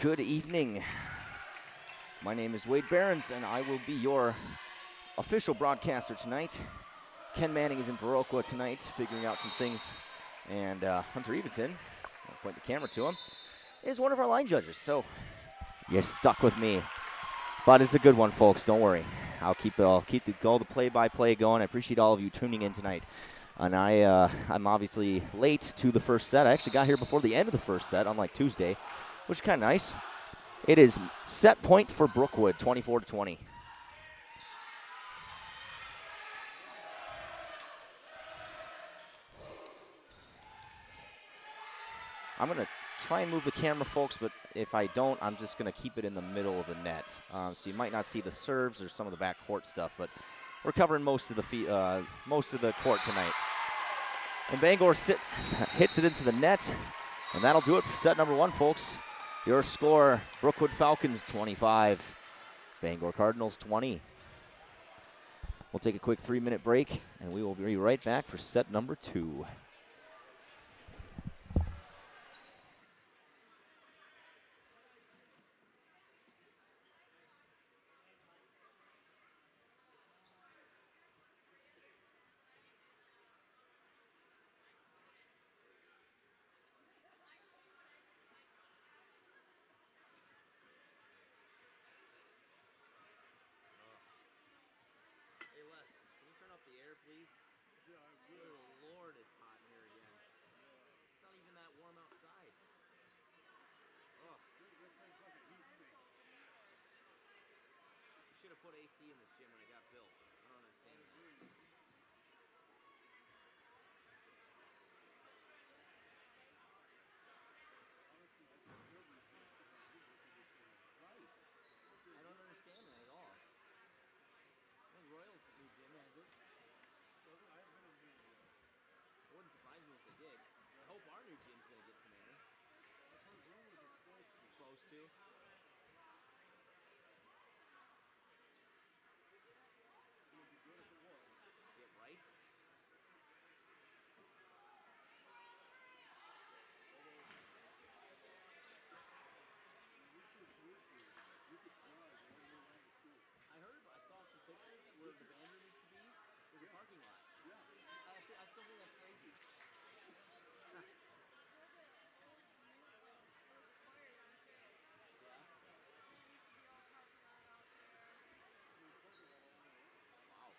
Good evening. My name is Wade Behrens, and I will be your official broadcaster tonight. Ken Manning is in Brookwood tonight, figuring out some things, and Hunter Evenson, I'll point the camera to him, is one of our line judges, so you're stuck with me. But it's a good one, folks, don't worry. I'll keep the play-by-play going. I appreciate all of you tuning in tonight. And I'm obviously late to the first set. I actually got here before the end of the first set, unlike Tuesday, which is kind of nice. It is set point for Brookwood, 24-20. I'm going to try and move the camera, folks, but if I don't, I'm just going to keep it in the middle of the net. So you might not see the serves or some of the backcourt stuff, but we're covering most of the court tonight. And Bangor hits it into the net, and that'll do it for set number one, folks. Your score, Brookwood Falcons 25, Bangor Cardinals 20. We'll take a quick 3-minute break, and we will be right back for set number two. Please? Yeah, good Lord, it's hot in here again. It's not even that warm outside. Oh, this thing's like a heat sink. You should have put AC in this gym when it got built. I don't understand that. Right. I don't understand that at all. The Royals' new gym has it. It wouldn't surprise me if they did. I hope our new gym's going to get some air. Supposed to. Get right. I heard, I saw some pictures where the band room used to be. There's a parking lot. Yeah. I still think that's crazy. Wow.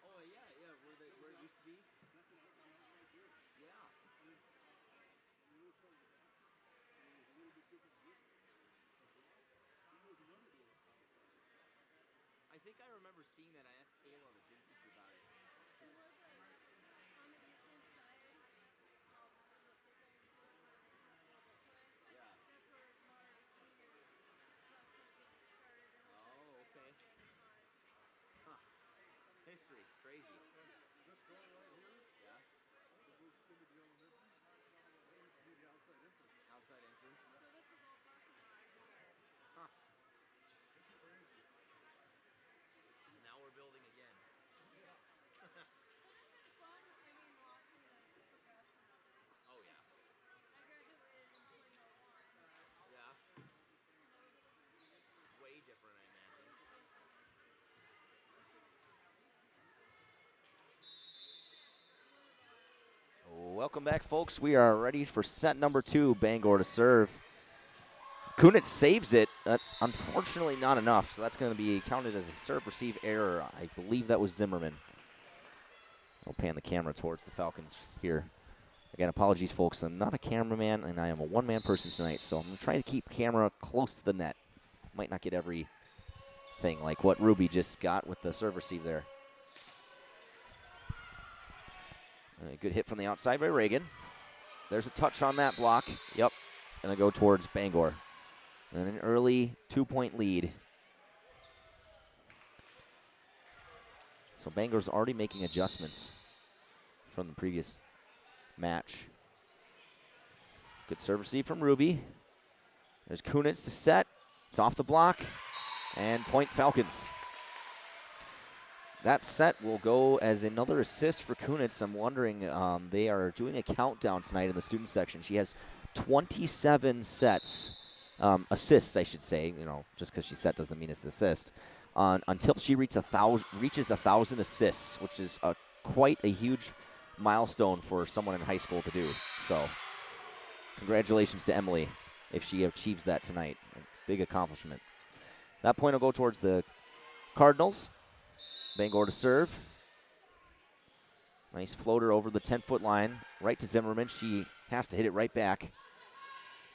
Oh yeah, where it used to be. Yeah. I think I remember seeing that. I asked Kayla, the gym teacher, about it. Yeah. Oh, okay. Huh. History, crazy. This door right here? Yeah. Outside entrance. Huh. Now we're building again. Oh yeah. Yeah. Way different, I imagine. Welcome back, folks. We are ready for set number two. Bangor to serve. Kunitz saves it. Unfortunately, not enough. So that's going to be counted as a serve-receive error. I believe that was Zimmerman. I'll pan the camera towards the Falcons here. Again, apologies, folks. I'm not a cameraman, and I am a one-man person tonight, so I'm trying to keep camera close to the net. Might not get everything like what Ruby just got with the serve-receive there. A good hit from the outside by Reagan. There's a touch on that block. Yep. And I go towards Bangor. And an early 2-point lead. So Bangor's already making adjustments from the previous match. Good serve receive from Ruby. There's Kunitz to set. It's off the block. And point Falcons. that set will go as another assist for Kunitz. I'm wondering, they are doing a countdown tonight in the student section. She has 27 sets, assists, I should say. You know, just because she set doesn't mean it's an assist. Until she reaches 1,000 assists, which is quite a huge milestone for someone in high school to do. So, congratulations to Emily if she achieves that tonight. Big accomplishment. That point will go towards the Cardinals. Bangor to serve. Nice floater over the 10-foot line, right to Zimmerman. She has to hit it right back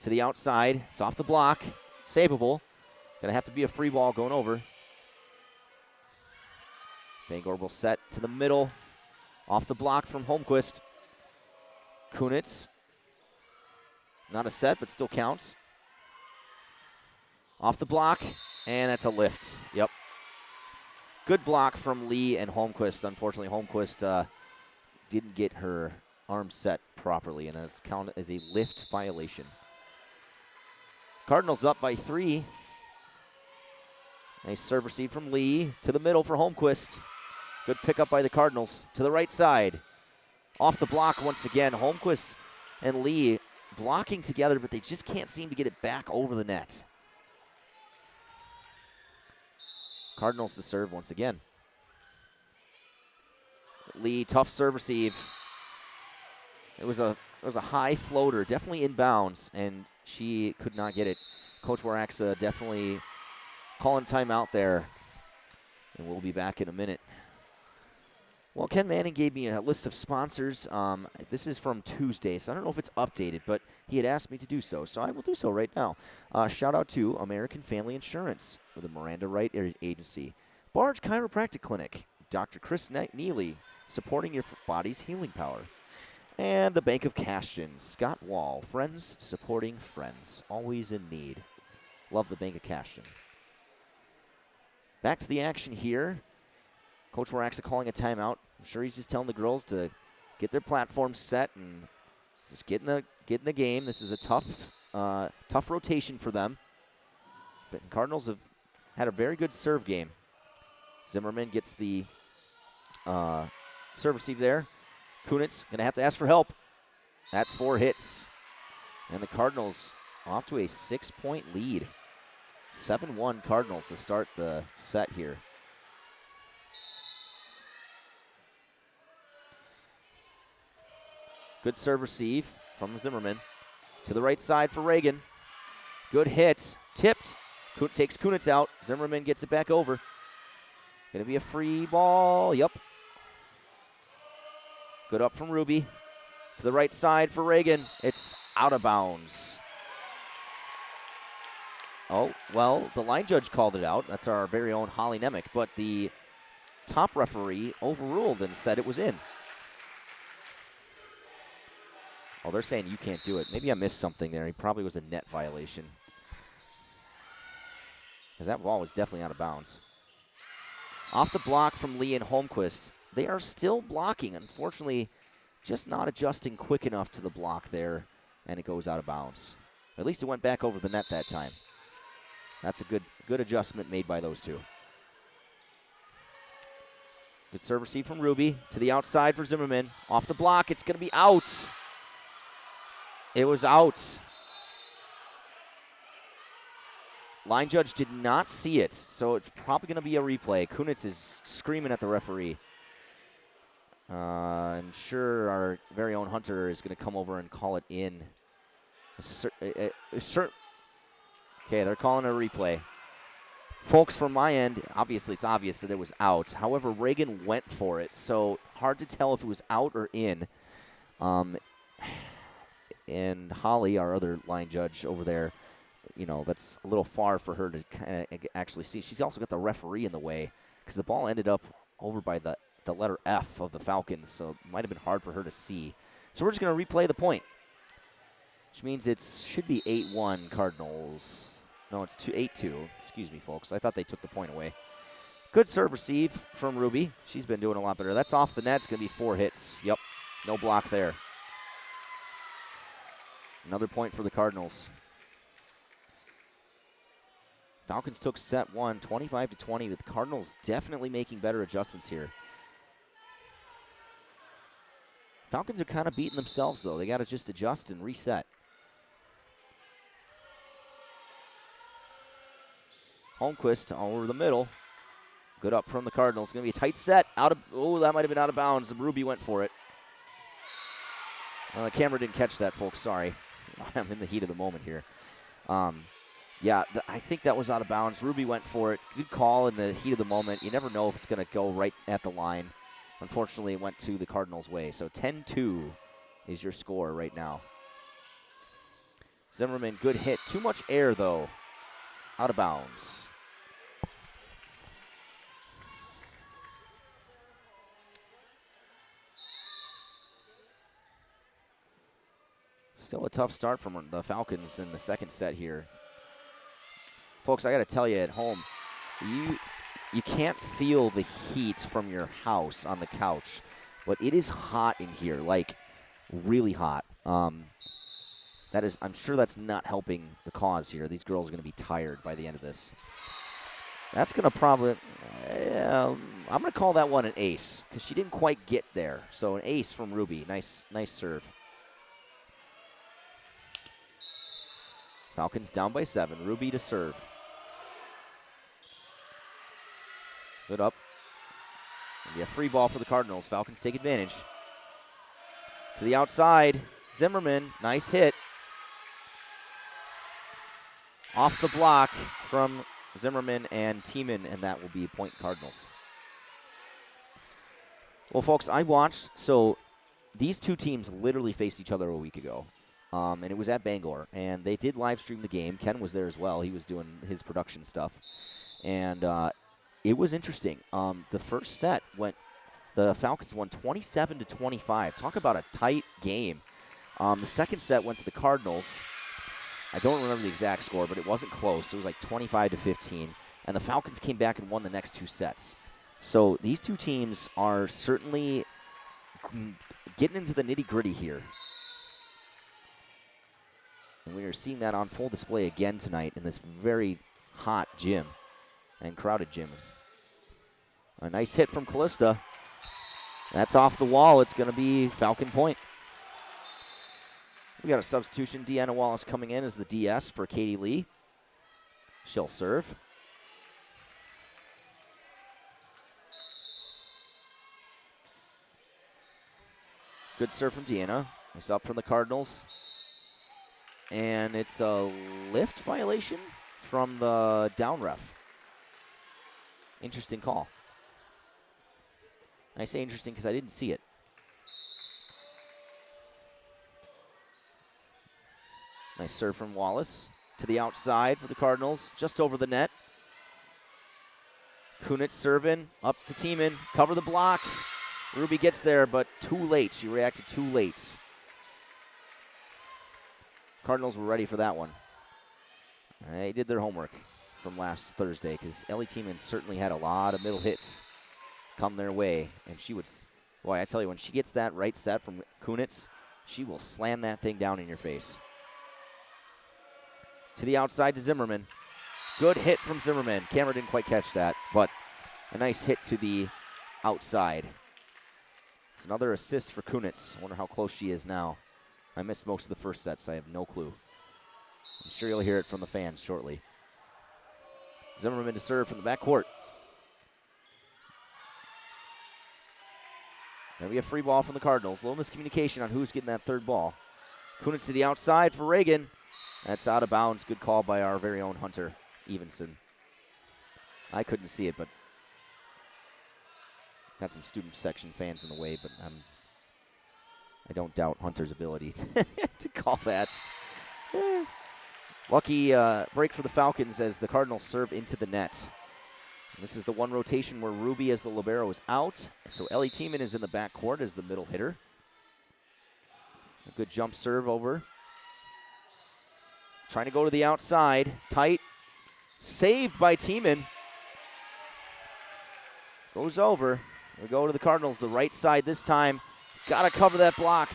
to the outside. It's off the block. Saveable. Gonna have to be a free ball going over. Bangor will set to the middle. Off the block from Holmquist. Kunitz. Not a set, but still counts. Off the block, and that's a lift. Yep. Good block from Lee and Holmquist. Unfortunately, Holmquist didn't get her arm set properly, and that's counted as a lift violation. Cardinals up by 3. Nice serve receive from Lee to the middle for Holmquist. Good pickup by the Cardinals to the right side. Off the block once again. Holmquist and Lee blocking together, but they just can't seem to get it back over the net. Cardinals to serve once again. Lee, tough serve receive. It was a high floater, definitely inbounds, and she could not get it. Coach Waraxa definitely calling timeout there, and we'll be back in a minute. Well, Ken Manning gave me a list of sponsors. This is from Tuesday, so I don't know if it's updated, but he had asked me to do so I will do so right now. Shout out to American Family Insurance with the Miranda Wright Agency. Barge Chiropractic Clinic, Dr. Chris Neely, supporting your body's healing power. And the Bank of Cashton, Scott Wall, friends supporting friends, always in need. Love the Bank of Cashton. Back to the action here. Coach Waraxa calling a timeout. I'm sure he's just telling the girls to get their platforms set and just get in the game. This is a tough rotation for them. But Cardinals have had a very good serve game. Zimmerman gets the serve receive there. Kunitz going to have to ask for help. That's 4 hits. And the Cardinals off to a 6-point lead. 7-1 Cardinals to start the set here. Good serve receive from Zimmerman. To the right side for Reagan. Good hit. Tipped. Takes Kunitz out. Zimmerman gets it back over. Going to be a free ball. Yep. Good up from Ruby. To the right side for Reagan. It's out of bounds. Oh, well, the line judge called it out. That's our very own Holly Nemec. But the top referee overruled and said it was in. Oh, they're saying you can't do it. Maybe I missed something there. He probably was a net violation. Because that ball was definitely out of bounds. Off the block from Lee and Holmquist. They are still blocking. Unfortunately, just not adjusting quick enough to the block there, and it goes out of bounds. At least it went back over the net that time. That's a good adjustment made by those two. Good serve receive from Ruby. To the outside for Zimmerman. Off the block. It's going to be out. It was out. Line judge did not see it, so it's probably going to be a replay. Kunitz is screaming at the referee. I'm sure our very own Hunter is going to come over and call it in. Okay, they're calling a replay. Folks, from my end, obviously it's obvious that it was out. However, Reagan went for it, so hard to tell if it was out or in. And Holly, our other line judge over there, you know, that's a little far for her to kind of actually see. She's also got the referee in the way because the ball ended up over by the letter F of the Falcons, so it might have been hard for her to see. So we're just going to replay the point, which means it should be 8-1 Cardinals. No, it's 8-2. Excuse me, folks. I thought they took the point away. Good serve receive from Ruby. She's been doing a lot better. That's off the net. It's going to be 4 hits. Yep, no block there. Another point for the Cardinals. Falcons took set one, 25-20, with the Cardinals definitely making better adjustments here. Falcons are kind of beating themselves, though. They got to just adjust and reset. Holmquist over the middle. Good up from the Cardinals. Going to be a tight set. That might have been out of bounds. Ruby went for it. The camera didn't catch that, folks. Sorry. I'm in the heat of the moment here. I think that was out of bounds. Ruby went for it. Good call in the heat of the moment. You never know if it's going to go right at the line. Unfortunately, it went to the Cardinals' way. So 10-2 is your score right now. Zimmerman, good hit. Too much air, though. Out of bounds. Still a tough start from the Falcons in the second set here. Folks, I got to tell you at home, you can't feel the heat from your house on the couch, but it is hot in here, like really hot. I'm sure that's not helping the cause here. These girls are going to be tired by the end of this. That's going to probably, I'm going to call that one an ace because she didn't quite get there. So an ace from Ruby. Nice serve. Falcons down by 7. Ruby to serve. Good up. Maybe a free ball for the Cardinals. Falcons take advantage. To the outside. Zimmerman. Nice hit. Off the block from Zimmerman and Tiemann, and that will be point Cardinals. Well, folks, I watched. So these two teams literally faced each other a week ago. And it was at Bangor, and they did live stream the game. Ken was there as well. He was doing his production stuff. And it was interesting. The first set the Falcons won 27-25. Talk about a tight game. The second set went to the Cardinals. I don't remember the exact score, but it wasn't close. It was like 25-15. And the Falcons came back and won the next two sets. So these two teams are certainly getting into the nitty-gritty here. And we are seeing that on full display again tonight in this very hot gym and crowded gym. A nice hit from Callista. That's off the wall. It's going to be Falcon point. We got a substitution. Deanna Wallace coming in as the DS for Katie Lee. She'll serve. Good serve from Deanna. Nice up from the Cardinals. And it's a lift violation from the down ref. Interesting call. I say interesting because I didn't see it. Nice serve from Wallace to the outside for the Cardinals, just over the net. Kunitz serving, up to Tiemann, cover the block. Ruby gets there, but too late. She reacted too late. Cardinals were ready for that one. They did their homework from last Thursday because Ellie Tiemann certainly had a lot of middle hits come their way. And she would, boy, I tell you, when she gets that right set from Kunitz, she will slam that thing down in your face. To the outside to Zimmerman. Good hit from Zimmerman. Camera didn't quite catch that, but a nice hit to the outside. It's another assist for Kunitz. I wonder how close she is now. I missed most of the first set, so I have no clue. I'm sure you'll hear it from the fans shortly. Zimmerman to serve from the backcourt. There'll be a free ball from the Cardinals. Little miscommunication on who's getting that third ball. Kunitz to the outside for Reagan. That's out of bounds. Good call by our very own Hunter Evenson. I couldn't see it, but got some student section fans in the way, but I don't doubt Hunter's ability to call that. Lucky break for the Falcons as the Cardinals serve into the net. And this is the one rotation where Ruby as the libero is out. So Ellie Tiemann is in the backcourt as the middle hitter. A good jump serve over. Trying to go to the outside. Tight. Saved by Tiemann. Goes over. We go to the Cardinals, the right side this time. Got to cover that block.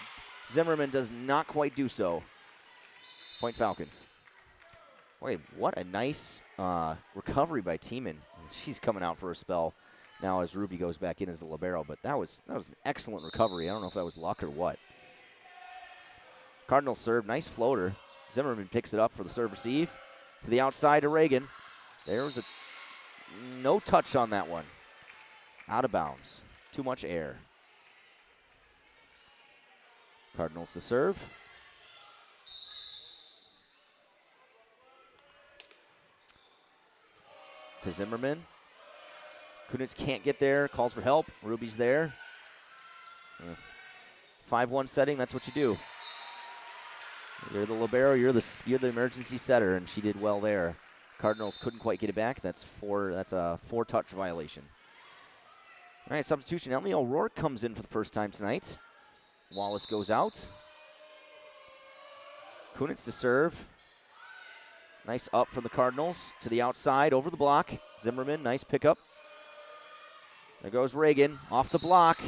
Zimmerman does not quite do so. Point Falcons. Boy, what a nice recovery by Tiemann. She's coming out for a spell now as Ruby goes back in as the libero, but that was an excellent recovery. I don't know if that was luck or what. Cardinals serve, nice floater. Zimmerman picks it up for the serve receive. To the outside to Reagan. There was no touch on that one. Out of bounds. Too much air. Cardinals to serve. To Zimmerman. Kunitz can't get there, calls for help. Ruby's there. 5-1 setting, that's what you do. You're the libero, you're the emergency setter, and she did well there. Cardinals couldn't quite get it back. That's a 4-touch violation. All right, substitution. Emily O'Rourke comes in for the first time tonight. Wallace goes out. Kunitz to serve. Nice up from the Cardinals to the outside, over the block. Zimmerman, nice pickup. There goes Reagan, off the block.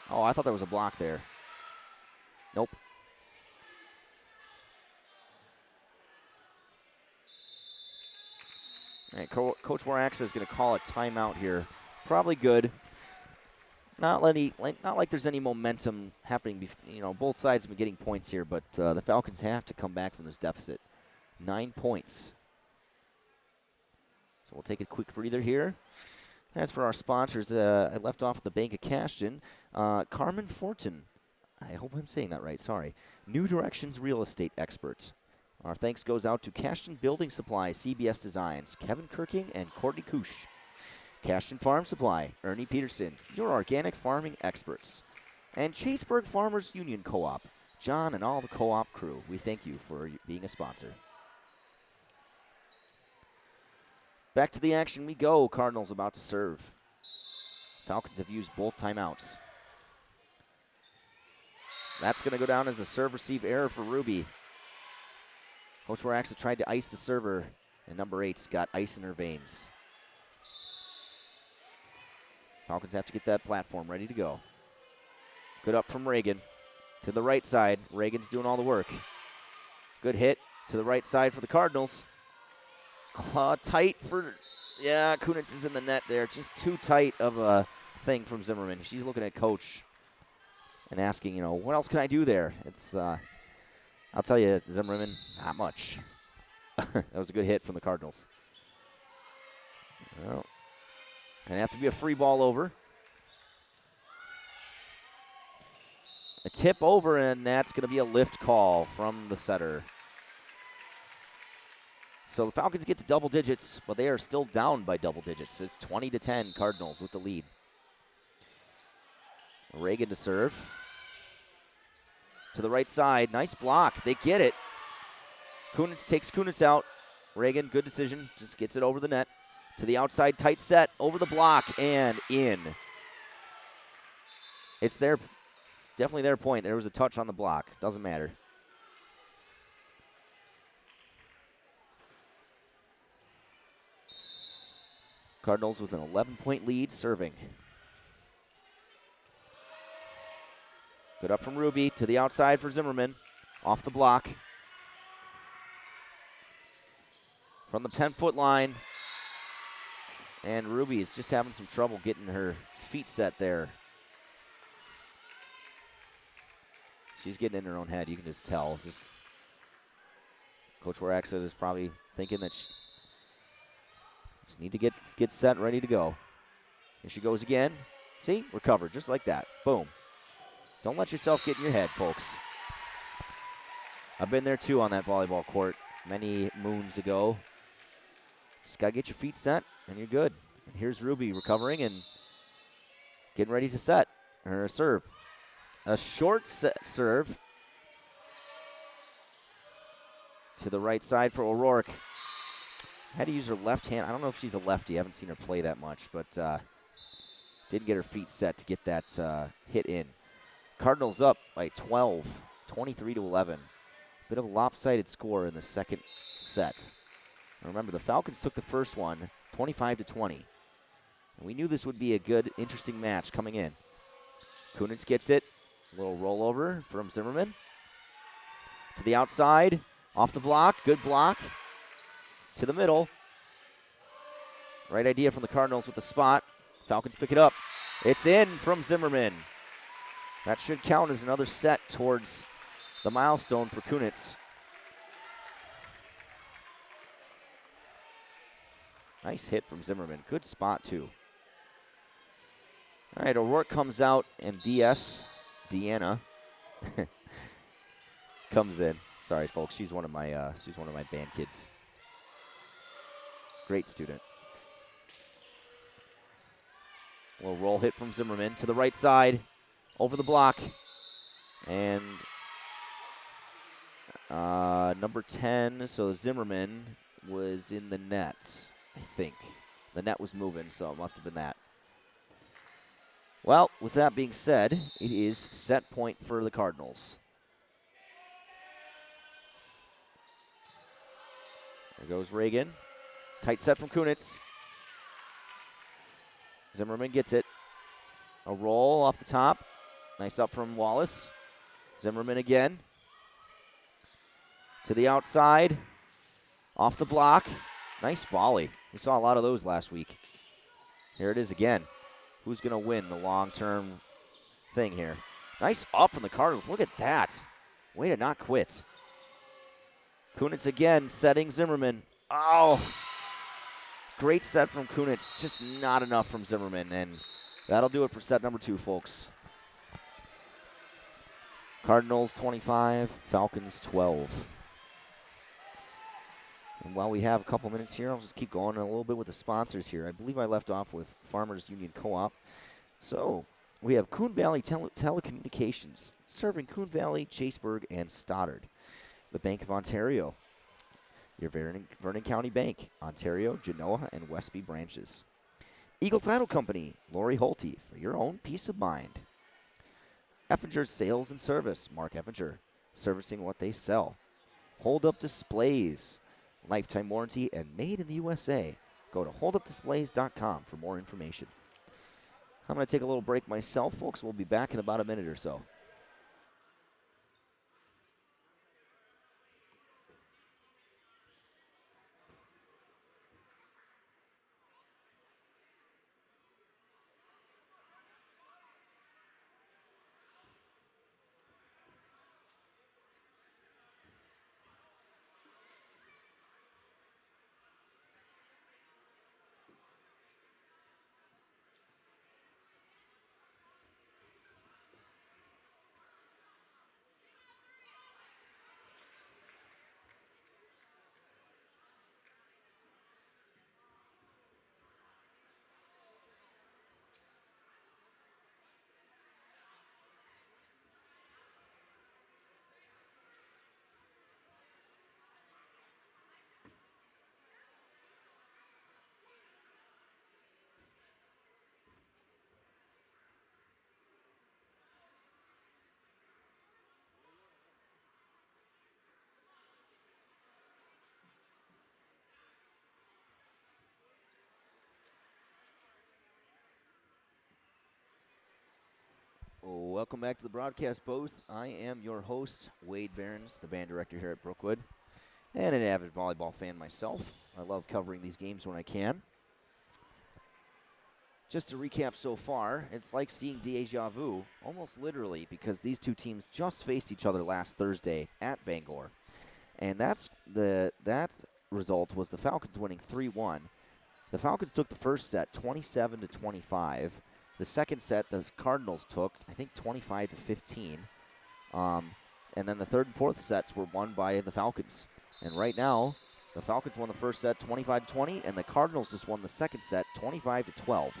Oh, I thought there was a block there. Nope. All right, Coach Waraxa is going to call a timeout here. Probably good. Not like there's any momentum happening. Both sides have been getting points here, but the Falcons have to come back from this deficit. 9 points. So we'll take a quick breather here. As for our sponsors, I left off with the Bank of Cashton. Carmen Fortin, I hope I'm saying that right, sorry. New Directions Real Estate Experts. Our thanks goes out to Cashton Building Supply, CBS Designs, Kevin Kirking, and Courtney Koosh. Cashton Farm Supply, Ernie Peterson, your organic farming experts. And Chaseburg Farmers Union Co-op, John and all the co-op crew. We thank you for being a sponsor. Back to the action we go. Cardinals about to serve. Falcons have used both timeouts. That's going to go down as a serve-receive error for Ruby. Coach Waraxa tried to ice the server, and number 8's got ice in her veins. Falcons have to get that platform ready to go. Good up from Reagan. To the right side. Reagan's doing all the work. Good hit to the right side for the Cardinals. Claw tight for, Kunitz is in the net there. Just too tight of a thing from Zimmerman. She's looking at Coach and asking, what else can I do there? It's, I'll tell you, Zimmerman, not much. That was a good hit from the Cardinals. Well, gonna have to be a free ball over. A tip over, and that's gonna be a lift call from the setter. So the Falcons get to double digits, but they are still down by double digits. It's 20-10 Cardinals with the lead. Reagan to serve. To the right side, nice block. They get it. Kunitz takes Kunitz out. Reagan, good decision, just gets it over the net. To the outside, tight set, over the block, and in. It's definitely their point. There was a touch on the block. Doesn't matter. Cardinals with an 11-point lead, serving. Good up from Ruby to the outside for Zimmerman. Off the block. From the 10-foot line. And Ruby is just having some trouble getting her feet set there. She's getting in her own head. You can just tell. Coach Waraxa is probably thinking that she just need to get set, ready to go. Here she goes again. See? Recovered, just like that. Boom. Don't let yourself get in your head, folks. I've been there, too, on that volleyball court many moons ago. Just got to get your feet set, and you're good. And here's Ruby recovering and getting ready to set her serve. A short serve to the right side for O'Rourke. Had to use her left hand. I don't know if she's a lefty. I haven't seen her play that much, but didn't get her feet set to get that hit in. Cardinals up by 12, 23-11. Bit of a lopsided score in the second set. Remember, the Falcons took the first one, 25-20. And we knew this would be a good, interesting match coming in. Kunitz gets it. A little rollover from Zimmerman. To the outside, off the block, good block. to the middle. Right idea from the Cardinals with the spot. Falcons pick it up. It's in from Zimmerman. That should count as another set towards the milestone for Kunitz. Nice hit from Zimmerman. Good spot, too. All right, O'Rourke comes out, and Deanna, comes in. Sorry, folks. She's one of my band kids. Great student. A little roll hit from Zimmerman to the right side, over the block, and number 10. So Zimmerman was in the net, I think. The net was moving, so it must have been that. Well, with that being said, it is set point for the Cardinals. There goes Reagan. Tight set from Kunitz. Zimmerman gets it. A roll off the top. Nice up from Wallace. Zimmerman again. To the outside. Off the block. Nice volley. We saw a lot of those last week. Here it is again. Who's going to win the long-term thing here? Nice up from the Cardinals. Look at that. Way to not quit. Kunitz again setting Zimmerman. Oh, great set from Kunitz. Just not enough from Zimmerman. And that'll do it for set number 2, folks. Cardinals 25, Falcons 12. And while we have a couple minutes here, I'll just keep going a little bit with the sponsors here. I believe I left off with Farmers Union Co-op. So we have Coon Valley Telecommunications, serving Coon Valley, Chaseburg, and Stoddard. The Bank of Ontario, your Vernon County Bank, Ontario, Genoa, and Westby branches. Eagle Title Company, Lori Holte, for your own peace of mind. Effinger Sales and Service, Mark Effinger, servicing what they sell. Hold Up Displays, lifetime warranty and made in the USA. Go to holdupdisplays.com for more information. I'm going to take a little break myself, folks. We'll be back in about a minute or so. Welcome back to the broadcast booth. I am your host, Wade Behrens, the band director here at Brookwood, and an avid volleyball fan myself. I love covering these games when I can. Just to recap so far, it's like seeing deja vu, almost literally, because these two teams just faced each other last Thursday at Bangor. And that result was the Falcons winning 3-1. The Falcons took the first set 27-25. The second set, the Cardinals took, I think, 25-15. And then the third and fourth sets were won by the Falcons. And right now, the Falcons won the first set 25-20, and the Cardinals just won the second set 25-12.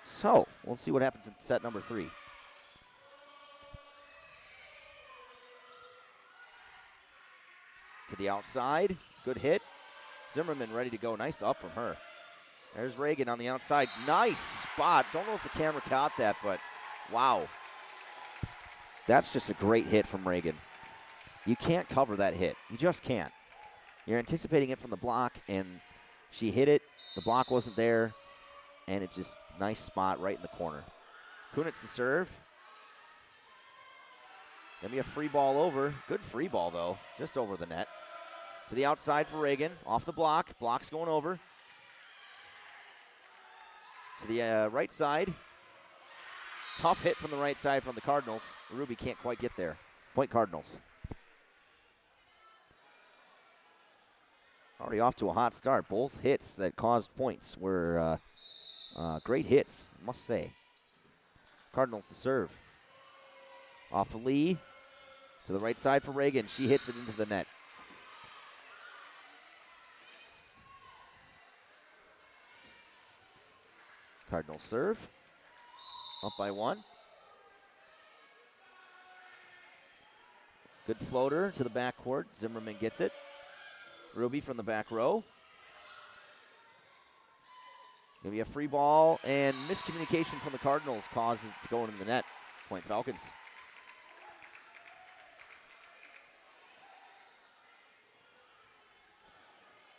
So, we'll see what happens in set number 3. To the outside, good hit. Zimmerman ready to go. Nice up from her. There's Reagan on the outside. Nice spot. Don't know if the camera caught that, but wow. That's just a great hit from Reagan. You can't cover that hit. You just can't. You're anticipating it from the block, and she hit it. The block wasn't there, and it's just nice spot right in the corner. Kunitz to serve. Gonna be a free ball over. Good free ball, though. Just over the net. To the outside for Reagan. Off the block. Block's going over. To the right side. Tough hit from the right side from the Cardinals. Ruby can't quite get there. Point Cardinals. Already off to a hot start. Both hits that caused points were great hits, I must say. Cardinals to serve. Off of Lee. To the right side for Reagan. She hits it into the net. Cardinals serve. Up by 1. Good floater to the backcourt. Zimmerman gets it. Ruby from the back row. Going to be a free ball, and miscommunication from the Cardinals causes it to go into the net. Point Falcons.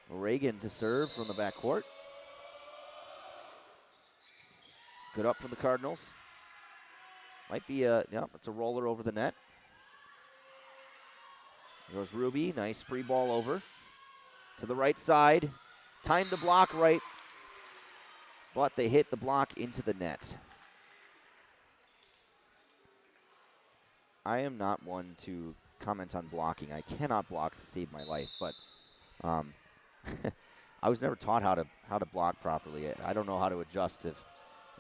Reagan to serve from the backcourt. Good up from the Cardinals. Might be it's a roller over the net. There goes Ruby, nice free ball over. To the right side, timed the block right, but they hit the block into the net. I am not one to comment on blocking. I cannot block to save my life, but I was never taught how to block properly. I don't know how to adjust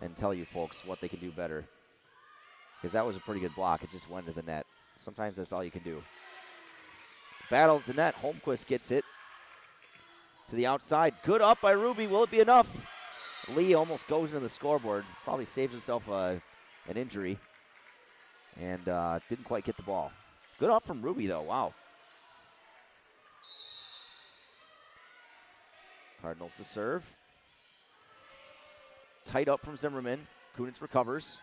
and tell you folks what they can do better, because that was a pretty good block. It just went to the net. Sometimes that's all you can do. Battle at the net. Holmquist gets it to the outside. Good up by Ruby. Will it be enough? Lee almost goes into the scoreboard. Probably saved himself an injury. And didn't quite get the ball. Good up from Ruby, though. Wow. Cardinals to serve. Tight up from Zimmerman. Kunitz recovers.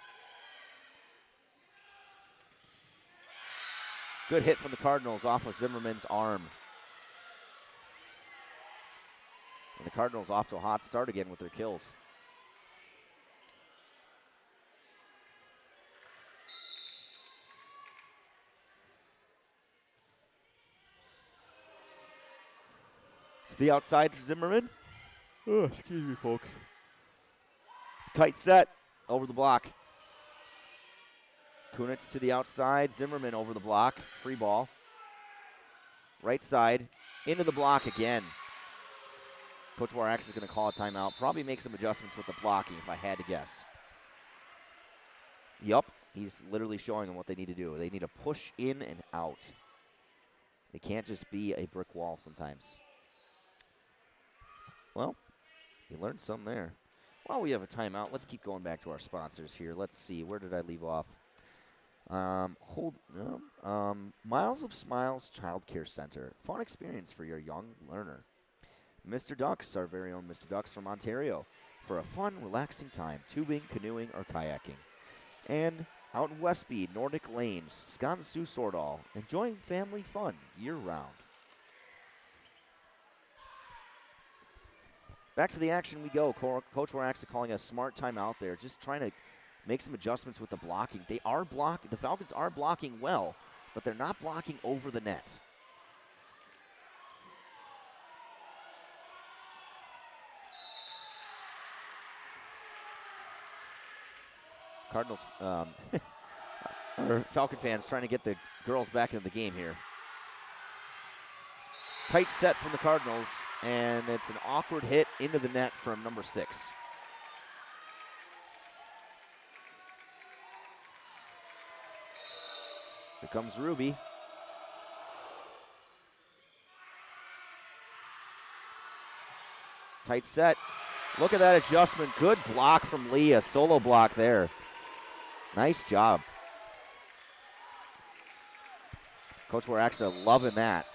Good hit from the Cardinals off of Zimmerman's arm. And the Cardinals off to a hot start again with their kills. To the outside to Zimmerman. Oh, excuse me, folks. Tight set over the block. Kunitz to the outside. Zimmerman over the block. Free ball. Right side. Into the block again. Coach Warax is going to call a timeout. Probably make some adjustments with the blocking if I had to guess. Yup. He's literally showing them what they need to do. They need to push in and out. They can't just be a brick wall sometimes. Well, you learned some there. While we have a timeout, let's keep going back to our sponsors here. Let's see. Where did I leave off? Miles of Smiles Child Care Center. Fun experience for your young learner. Mr. Ducks, our very own Mr. Ducks from Ontario, for a fun, relaxing time, tubing, canoeing, or kayaking. And out in Westby, Nordic Lanes, Skansu Sordal, enjoying family fun year-round. Back to the action we go. Coach Warax calling a smart timeout there, just trying to make some adjustments with the blocking. They are blocking. The Falcons are blocking well, but they're not blocking over the net. Cardinals, or Falcon fans trying to get the girls back into the game here. Tight set from the Cardinals, and it's an awkward hit into the net from number 6. Here comes Ruby. Tight set. Look at that adjustment. Good block from Lee, a solo block there. Nice job. Coach Waraxa loving that.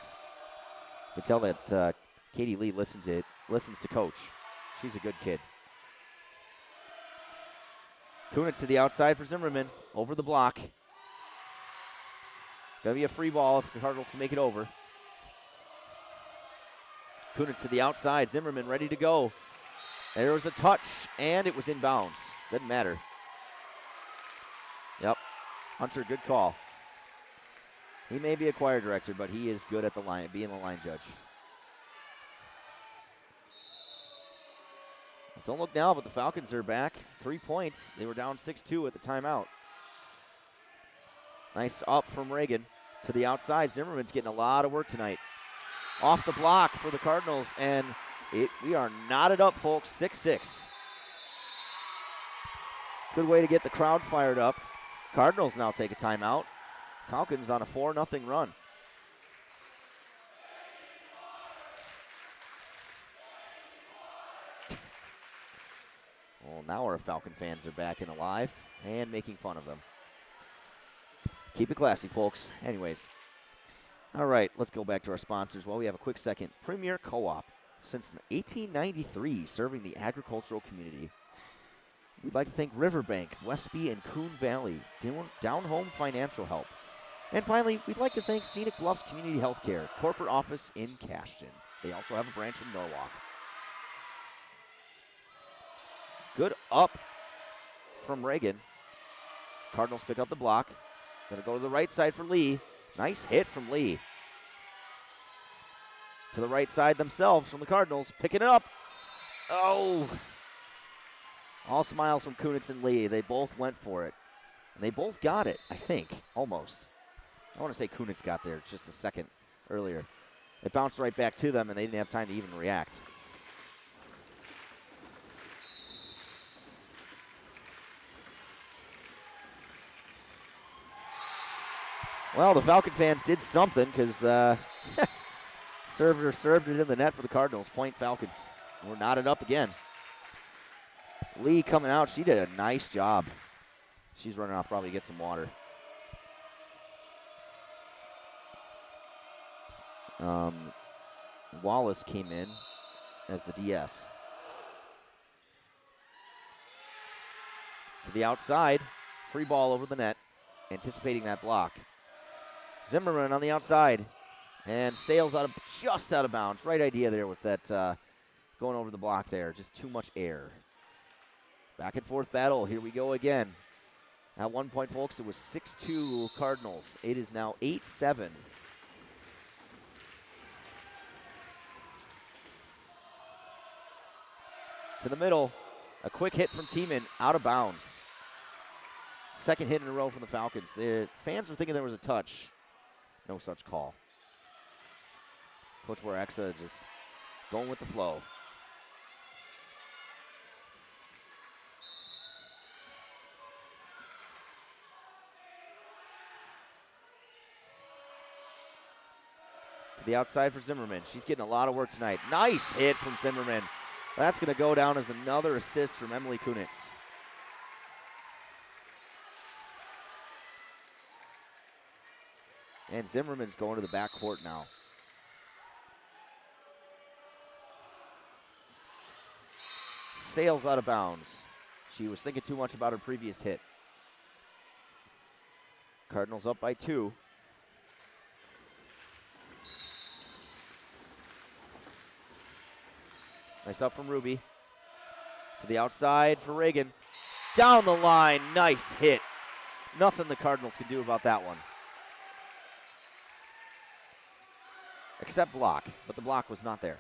You can tell that Katie Lee listens to Coach. She's a good kid. Kunitz to the outside for Zimmerman. Over the block. Gonna be a free ball if the Cardinals can make it over. Kunitz to the outside. Zimmerman ready to go. There was a touch, and it was inbounds. Doesn't matter. Yep. Hunter, good call. He may be a choir director, but he is good at the line, being the line judge. Don't look now, but the Falcons are back. 3 points. They were down 6-2 at the timeout. Nice up from Reagan to the outside. Zimmerman's getting a lot of work tonight. Off the block for the Cardinals, and we are knotted up, folks, 6-6. Good way to get the crowd fired up. Cardinals now take a timeout. Falcons on a 4-0 run. Well, now our Falcon fans are back and alive and making fun of them. Keep it classy, folks. Anyways. All right, let's go back to our sponsors while we have a quick second. Premier Co-op, since 1893, serving the agricultural community. We'd like to thank Riverbank, Westby, and Coon Valley, Down Home Financial Help. And finally, we'd like to thank Scenic Bluffs Community Healthcare, corporate office in Cashton. They also have a branch in Norwalk. Good up from Reagan. Cardinals pick up the block. Going to go to the right side for Lee. Nice hit from Lee. To the right side themselves from the Cardinals. Picking it up. Oh. All smiles from Kunitz and Lee. They both went for it. And they both got it, I think, almost. I want to say Kunitz got there just a second earlier. It bounced right back to them, and they didn't have time to even react. Well, the Falcon fans did something because served it in the net for the Cardinals. Point Falcons. We're knotted up again. Lee coming out. She did a nice job. She's running off probably to get some water. Wallace came in as the DS. To the outside. Free ball over the net. Anticipating that block. Zimmerman on the outside and sails just out of bounds. Right idea there with that going over the block there. Just too much air. Back and forth battle. Here we go again. At one point, folks, it was 6-2 Cardinals. It is now 8-7. To the middle. A quick hit from Tiemann out of bounds. Second hit in a row from the Falcons. The fans were thinking there was a touch. No such call. Coach Warexa just going with the flow. To the outside for Zimmerman. She's getting a lot of work tonight. Nice hit from Zimmerman. That's going to go down as another assist from Emily Kunitz. And Zimmerman's going to the backcourt now. Sails out of bounds. She was thinking too much about her previous hit. Cardinals up by 2. Nice up from Ruby. To the outside for Reagan. Down the line. Nice hit. Nothing the Cardinals can do about that one. Except block, but the block was not there.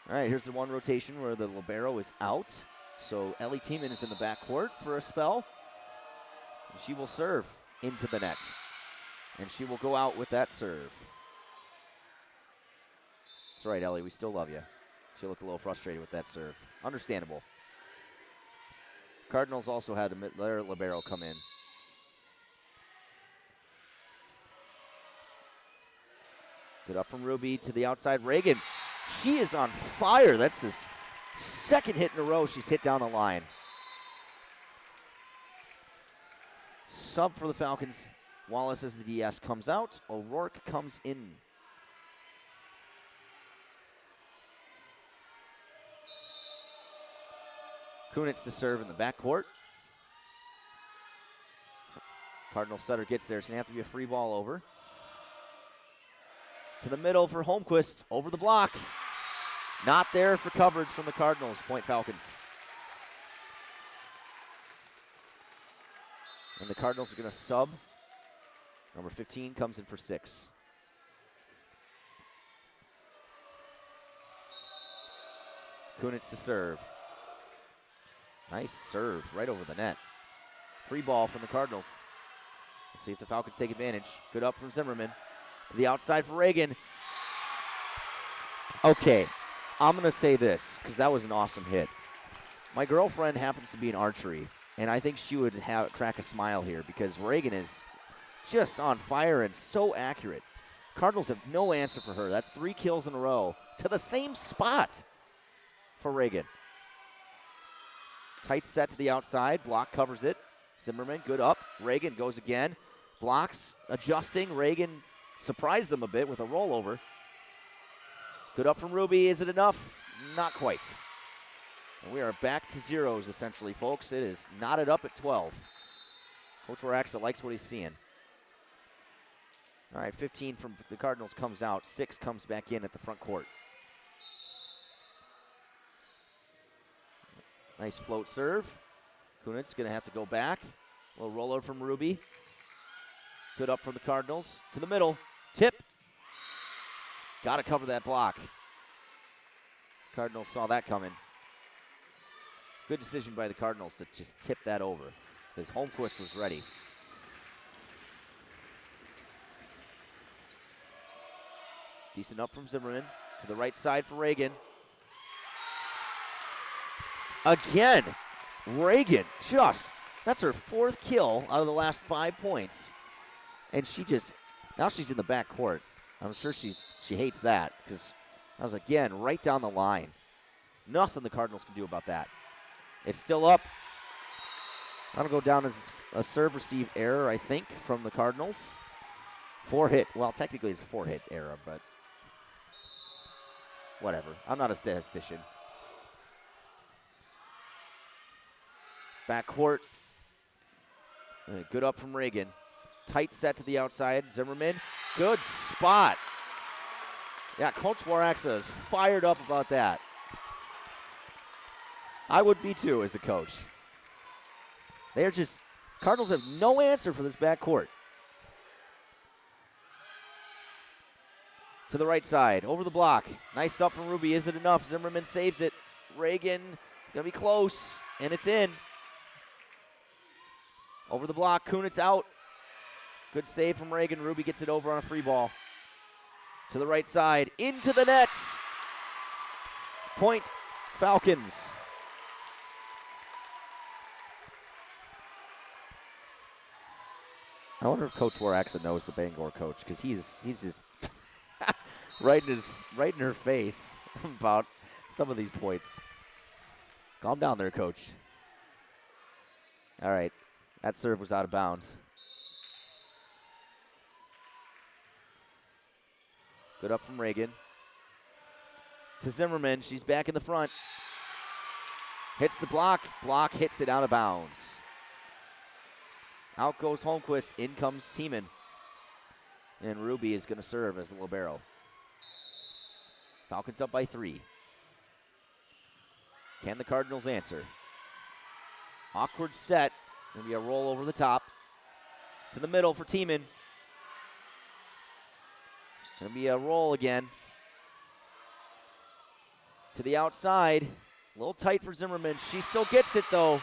All right, here's the one rotation where the libero is out. So Ellie Tiemann is in the backcourt for a spell. And she will serve into the net. And she will go out with that serve. That's right, Ellie, we still love you. She looked a little frustrated with that serve. Understandable. Cardinals also had their libero come in. Good up from Ruby to the outside. Reagan, she is on fire. That's this second hit in a row she's hit down the line. Sub for the Falcons. Wallace as the DS comes out. O'Rourke comes in. Kunitz to serve in the backcourt. Cardinal setter gets there. It's going to have to be a free ball over. To the middle for Holmquist, over the block. Not there for coverage from the Cardinals. Point Falcons. And the Cardinals are going to sub. Number 15 comes in for 6. Kunitz to serve. Nice serve right over the net. Free ball from the Cardinals. Let's see if the Falcons take advantage. Good up from Zimmerman. To the outside for Reagan. Okay, I'm going to say this because that was an awesome hit. My girlfriend happens to be in archery, and I think she would crack a smile here because Reagan is just on fire and so accurate. Cardinals have no answer for her. That's 3 kills in a row to the same spot for Reagan. Tight set to the outside. Block covers it. Zimmerman, good up. Reagan goes again. Blocks, adjusting. Reagan surprised them a bit with a rollover. Good up from Ruby. Is it enough? Not quite. And we are back to zeros, essentially, folks. It is knotted up at 12. Coach Waraxa likes what he's seeing. All right, 15 from the Cardinals comes out. 6 comes back in at the front court. Nice float serve. Kunitz going to have to go back. A little roller from Ruby. Good up from the Cardinals. To the middle. Tip. Got to cover that block. Cardinals saw that coming. Good decision by the Cardinals to just tip that over because Holmquist was ready. Decent up from Zimmerman. To the right side for Reagan. Again, Reagan that's her 4th kill out of the last 5 points. And now she's in the back court. I'm sure she hates that because that was, again, right down the line. Nothing the Cardinals can do about that. It's still up. That'll go down as a serve-receive error, I think, from the Cardinals. 4-hit. Well, technically it's a 4-hit error, but whatever. I'm not a statistician. Backcourt. Good up from Reagan. Tight set to the outside. Zimmerman. Good spot. Yeah, Coach Waraxa is fired up about that. I would be too as a coach. Cardinals have no answer for this backcourt. To the right side, over the block. Nice up from Ruby. Is it enough? Zimmerman saves it. Reagan gonna be close, and it's in. Over the block, Kunitz out. Good save from Reagan. Ruby gets it over on a free ball. To the right side, into the nets. Point, Falcons. I wonder if Coach Waraxa knows the Bangor coach because he's just right in her face about some of these points. Calm down there, Coach. All right, that serve was out of bounds. Good up from Reagan. To Zimmerman, she's back in the front. Hits the block. Block hits it out of bounds. Out goes Holmquist. In comes Tiemann. And Ruby is going to serve as a libero. Falcons up by 3. Can the Cardinals answer? Awkward set. Going to be a roll over the top. To the middle for Tiemann. Going to be a roll again. To the outside. A little tight for Zimmerman. She still gets it, though.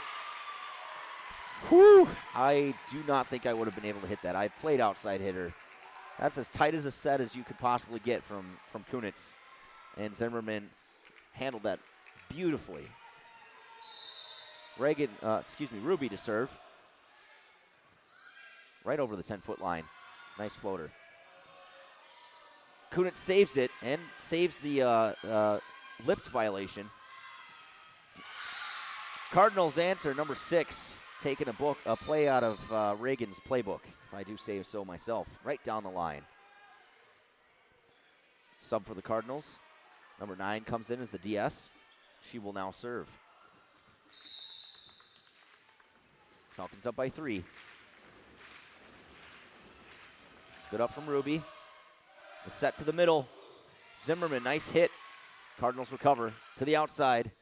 Whew. I do not think I would have been able to hit that. I played outside hitter. That's as tight as a set as you could possibly get from Kunitz. And Zimmerman handled that beautifully. Ruby to serve. Right over the 10-foot line. Nice floater. Kunitz saves it and saves the lift violation. Cardinals answer, number 6, taking a play out of Reagan's playbook, if I do say so myself, right down the line. Sub for the Cardinals. Number 9 comes in as the DS. She will now serve. Falcons up by 3. Good up from Ruby. The set to the middle. Zimmerman, nice hit. Cardinals recover to the outside.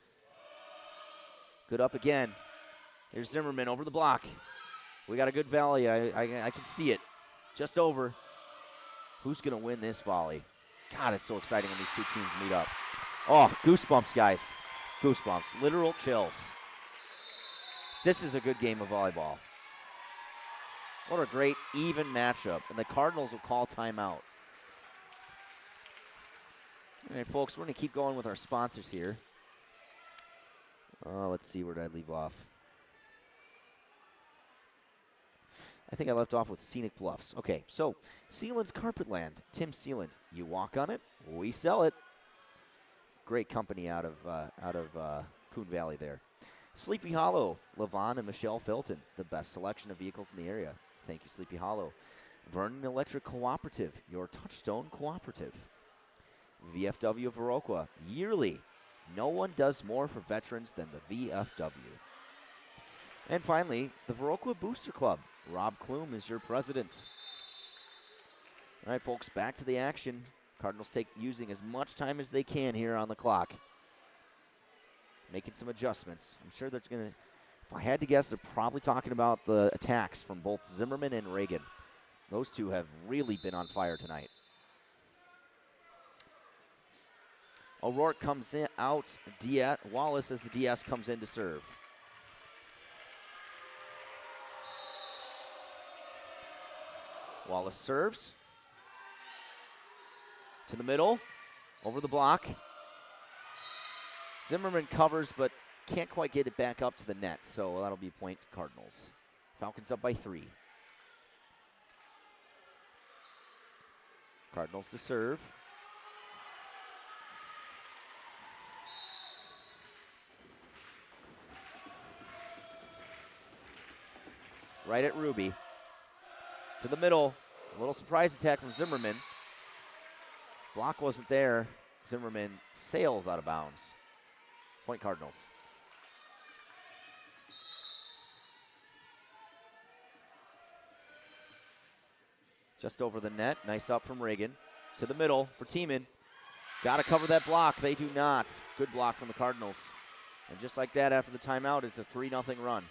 Good up again. Here's Zimmerman over the block. We got a good volley. I can see it. Just over. Who's going to win this volley? God, it's so exciting when these two teams meet up. Oh, goosebumps, guys. Goosebumps, literal chills. This is a good game of volleyball. What a great even matchup. And the Cardinals will call timeout. All right, folks, we're going to keep going with our sponsors here. Let's see, where did I leave off? I think I left off with Scenic Bluffs. Okay, so Sealand's Carpetland. Tim Sealand. You walk on it, we sell it. Great company out of Coon Valley there. Sleepy Hollow. Levon and Michelle Felton. The best selection of vehicles in the area. Thank you, Sleepy Hollow. Vernon Electric Cooperative. Your touchstone cooperative. VFW of Viroqua. Yearly. No one does more for veterans than the VFW. And finally, the Viroqua Booster Club. Rob Klum is your president. All right, folks, back to the action. Cardinals using as much time as they can here on the clock. Making some adjustments. I'm sure they're going to, if I had to guess, they're probably talking about the attacks from both Zimmerman and Reagan. Those two have really been on fire tonight. O'Rourke comes in out. Wallace as the DS comes in to serve. Wallace serves. To the middle. Over the block. Zimmerman covers, but can't quite get it back up to the net, so that'll be a point to Cardinals. Falcons up by 3. Cardinals to serve. Right at Ruby. To the middle. A little surprise attack from Zimmerman. Block wasn't there. Zimmerman sails out of bounds. Point Cardinals. Just over the net. Nice up from Reagan. To the middle for Tiemann. Got to cover that block. They do not. Good block from the Cardinals. And just like that, after the timeout, it's a 3-0 run.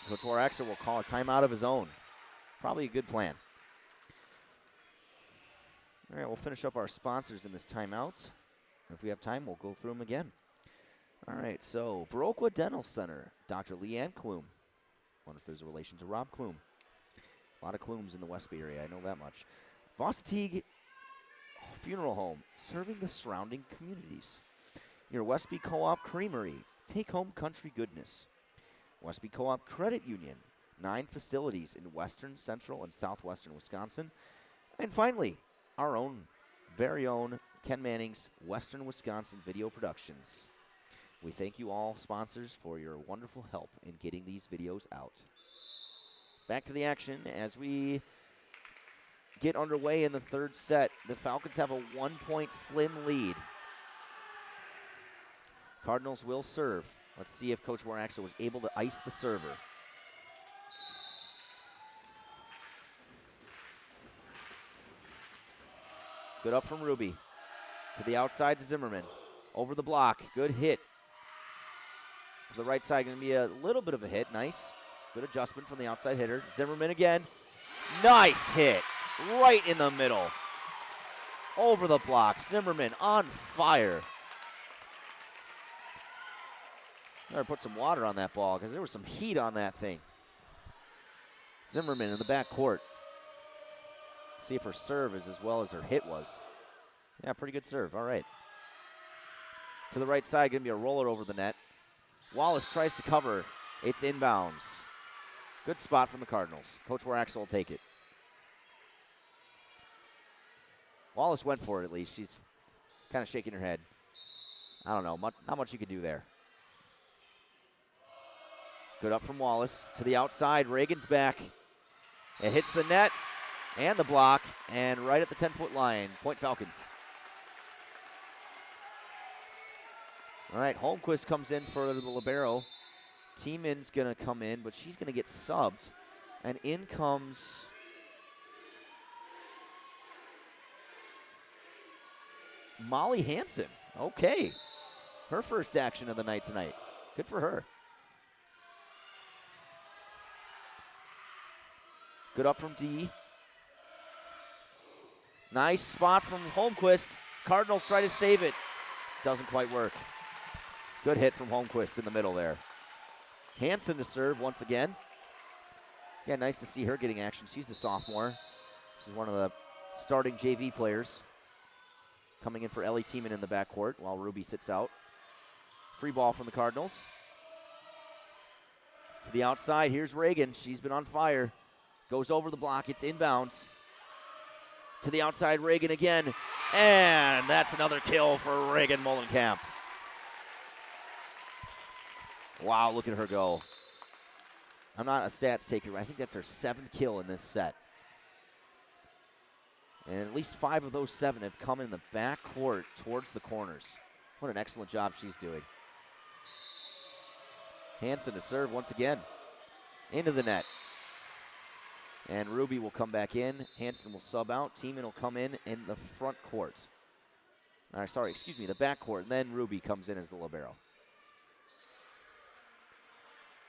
Coach Waraxer will call a timeout of his own. Probably a good plan. All right, we'll finish up our sponsors in this timeout. If we have time, we'll go through them again. All right, so Viroqua Dental Center, Dr. Leanne Klum. Wonder if there's a relation to Rob Klum. A lot of Klums in the West Bay area, I know that much. Varsity Funeral Home, serving the surrounding communities. Your Westby Co-op Creamery, take home country goodness. Westby Co-op Credit Union, 9 facilities in western, central, and southwestern Wisconsin. And finally, our own, very own Ken Manning's Western Wisconsin Video Productions. We thank you all, sponsors, for your wonderful help in getting these videos out. Back to the action as we get underway in the third set. The Falcons have a 1-point slim lead. Cardinals will serve. Let's see if Coach Waraxer was able to ice the server. Good up from Ruby. To the outside to Zimmerman. Over the block. Good hit. To the right side, going to be a little bit of a hit. Nice. Good adjustment from the outside hitter. Zimmerman again. Nice hit. Right in the middle. Over the block. Zimmerman on fire. Better put some water on that ball because there was some heat on that thing. Zimmerman in the back court. See if her serve is as well as her hit was. Yeah, pretty good serve. All right. To the right side, going to be a roller over the net. Wallace tries to cover. It's inbounds. Good spot from the Cardinals. Coach Waraxel will take it. Wallace went for it at least. She's kind of shaking her head. I don't know. Not much you can do there. Good up from Wallace. To the outside. Reagan's back. It hits the net and the block. And right at the 10-foot line. Point Falcons. All right. Holmquist comes in for the libero. Tiemann's going to come in, but she's going to get subbed. And in comes Molly Hansen. Okay. Her first action of the night tonight. Good for her. Good up from D. Nice spot from Holmquist. Cardinals try to save it. Doesn't quite work. Good hit from Holmquist in the middle there. Hansen to serve once again. Yeah, nice to see her getting action. She's a sophomore. She's one of the starting JV players. Coming in for Ellie Tiemann in the backcourt while Ruby sits out. Free ball from the Cardinals. To the outside, here's Reagan. She's been on fire. Goes over the block, it's inbounds. To the outside, Reagan again. And that's another kill for Reagan Mullenkamp. Wow, look at her go. I'm not a stats taker, but I think that's her 7th kill in this set. And at least 5 of those 7 have come in the backcourt towards the corners. What an excellent job she's doing. Hansen to serve once again. Into the net. And Ruby will come back in. Hansen will sub out. Tiemann will come in the front court. The back court. And then Ruby comes in as the libero.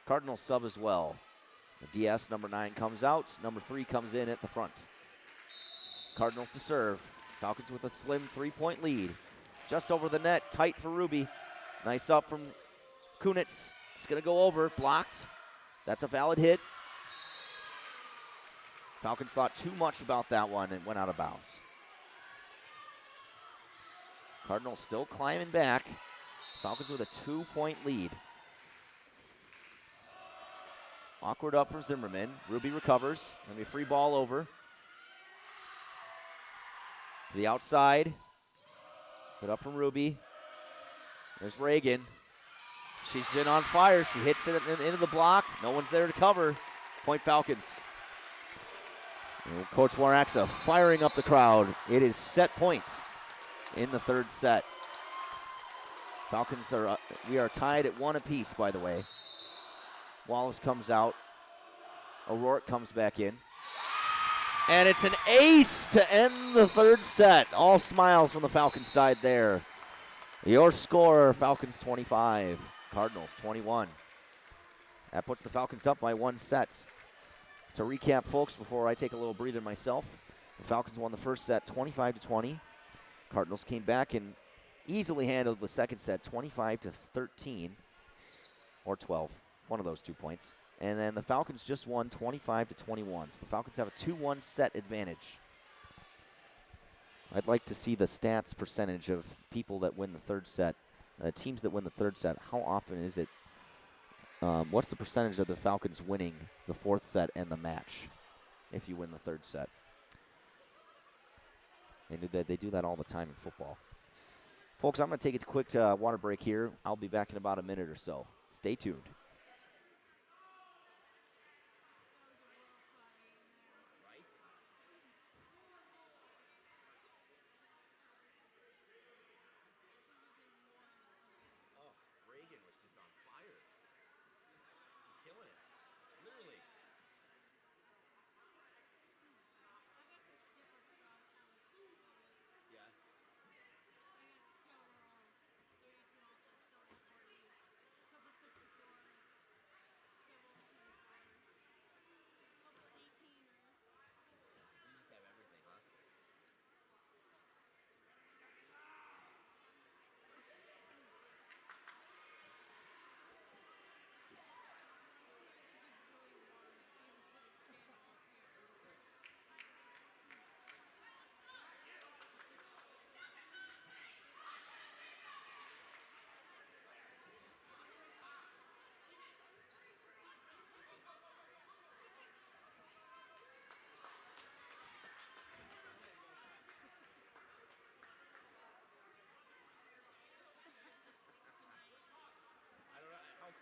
Cardinals sub as well. The DS, number 9, comes out. Number 3 comes in at the front. Cardinals to serve. Falcons with a slim 3-point lead. Just over the net. Tight for Ruby. Nice up from Kunitz. It's going to go over. Blocked. That's a valid hit. Falcons thought too much about that one and went out of bounds. Cardinals still climbing back. Falcons with a 2-point lead. Awkward up for Zimmerman. Ruby recovers. Going to be a free ball over. To the outside. Put up from Ruby. There's Reagan. She's been on fire. She hits it into the block. No one's there to cover. Point Falcons. And Coach Waraxa firing up the crowd. It is set points in the 3rd set. Falcons we are tied at 1 apiece, by the way. Wallace comes out. O'Rourke comes back in. And it's an ace to end the 3rd set. All smiles from the Falcons side there. Your score, Falcons 25, Cardinals 21. That puts the Falcons up by 1 set. To recap, folks, before I take a little breather myself, the Falcons won the 1st set 25-20. Cardinals came back and easily handled the 2nd set 25-13 or 12. One of those 2 points. And then the Falcons just won 25-21. So the Falcons have a 2-1 set advantage. I'd like to see the stats percentage of people that win the 3rd set, teams that win the 3rd set. How often is it? What's the percentage of the Falcons winning the 4th set and the match if you win the 3rd set? They do that all the time in football. Folks, I'm going to take a quick water break here. I'll be back in about a minute or so. Stay tuned.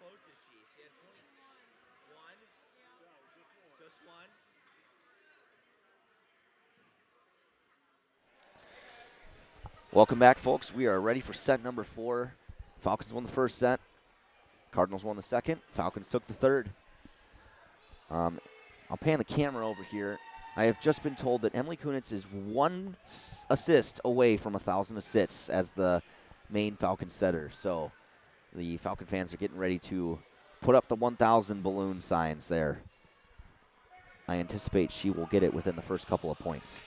Close is she? She had 21? Just one? Welcome back, folks. We are ready for set number 4. Falcons won the 1st set. Cardinals won the 2nd. Falcons took the 3rd. I'll pan the camera over here. I have just been told that Emily Kunitz is 1 assist away from 1,000 assists as the main Falcon setter. So the Falcon fans are getting ready to put up the 1,000 balloon signs there. I anticipate she will get it within the first couple of points.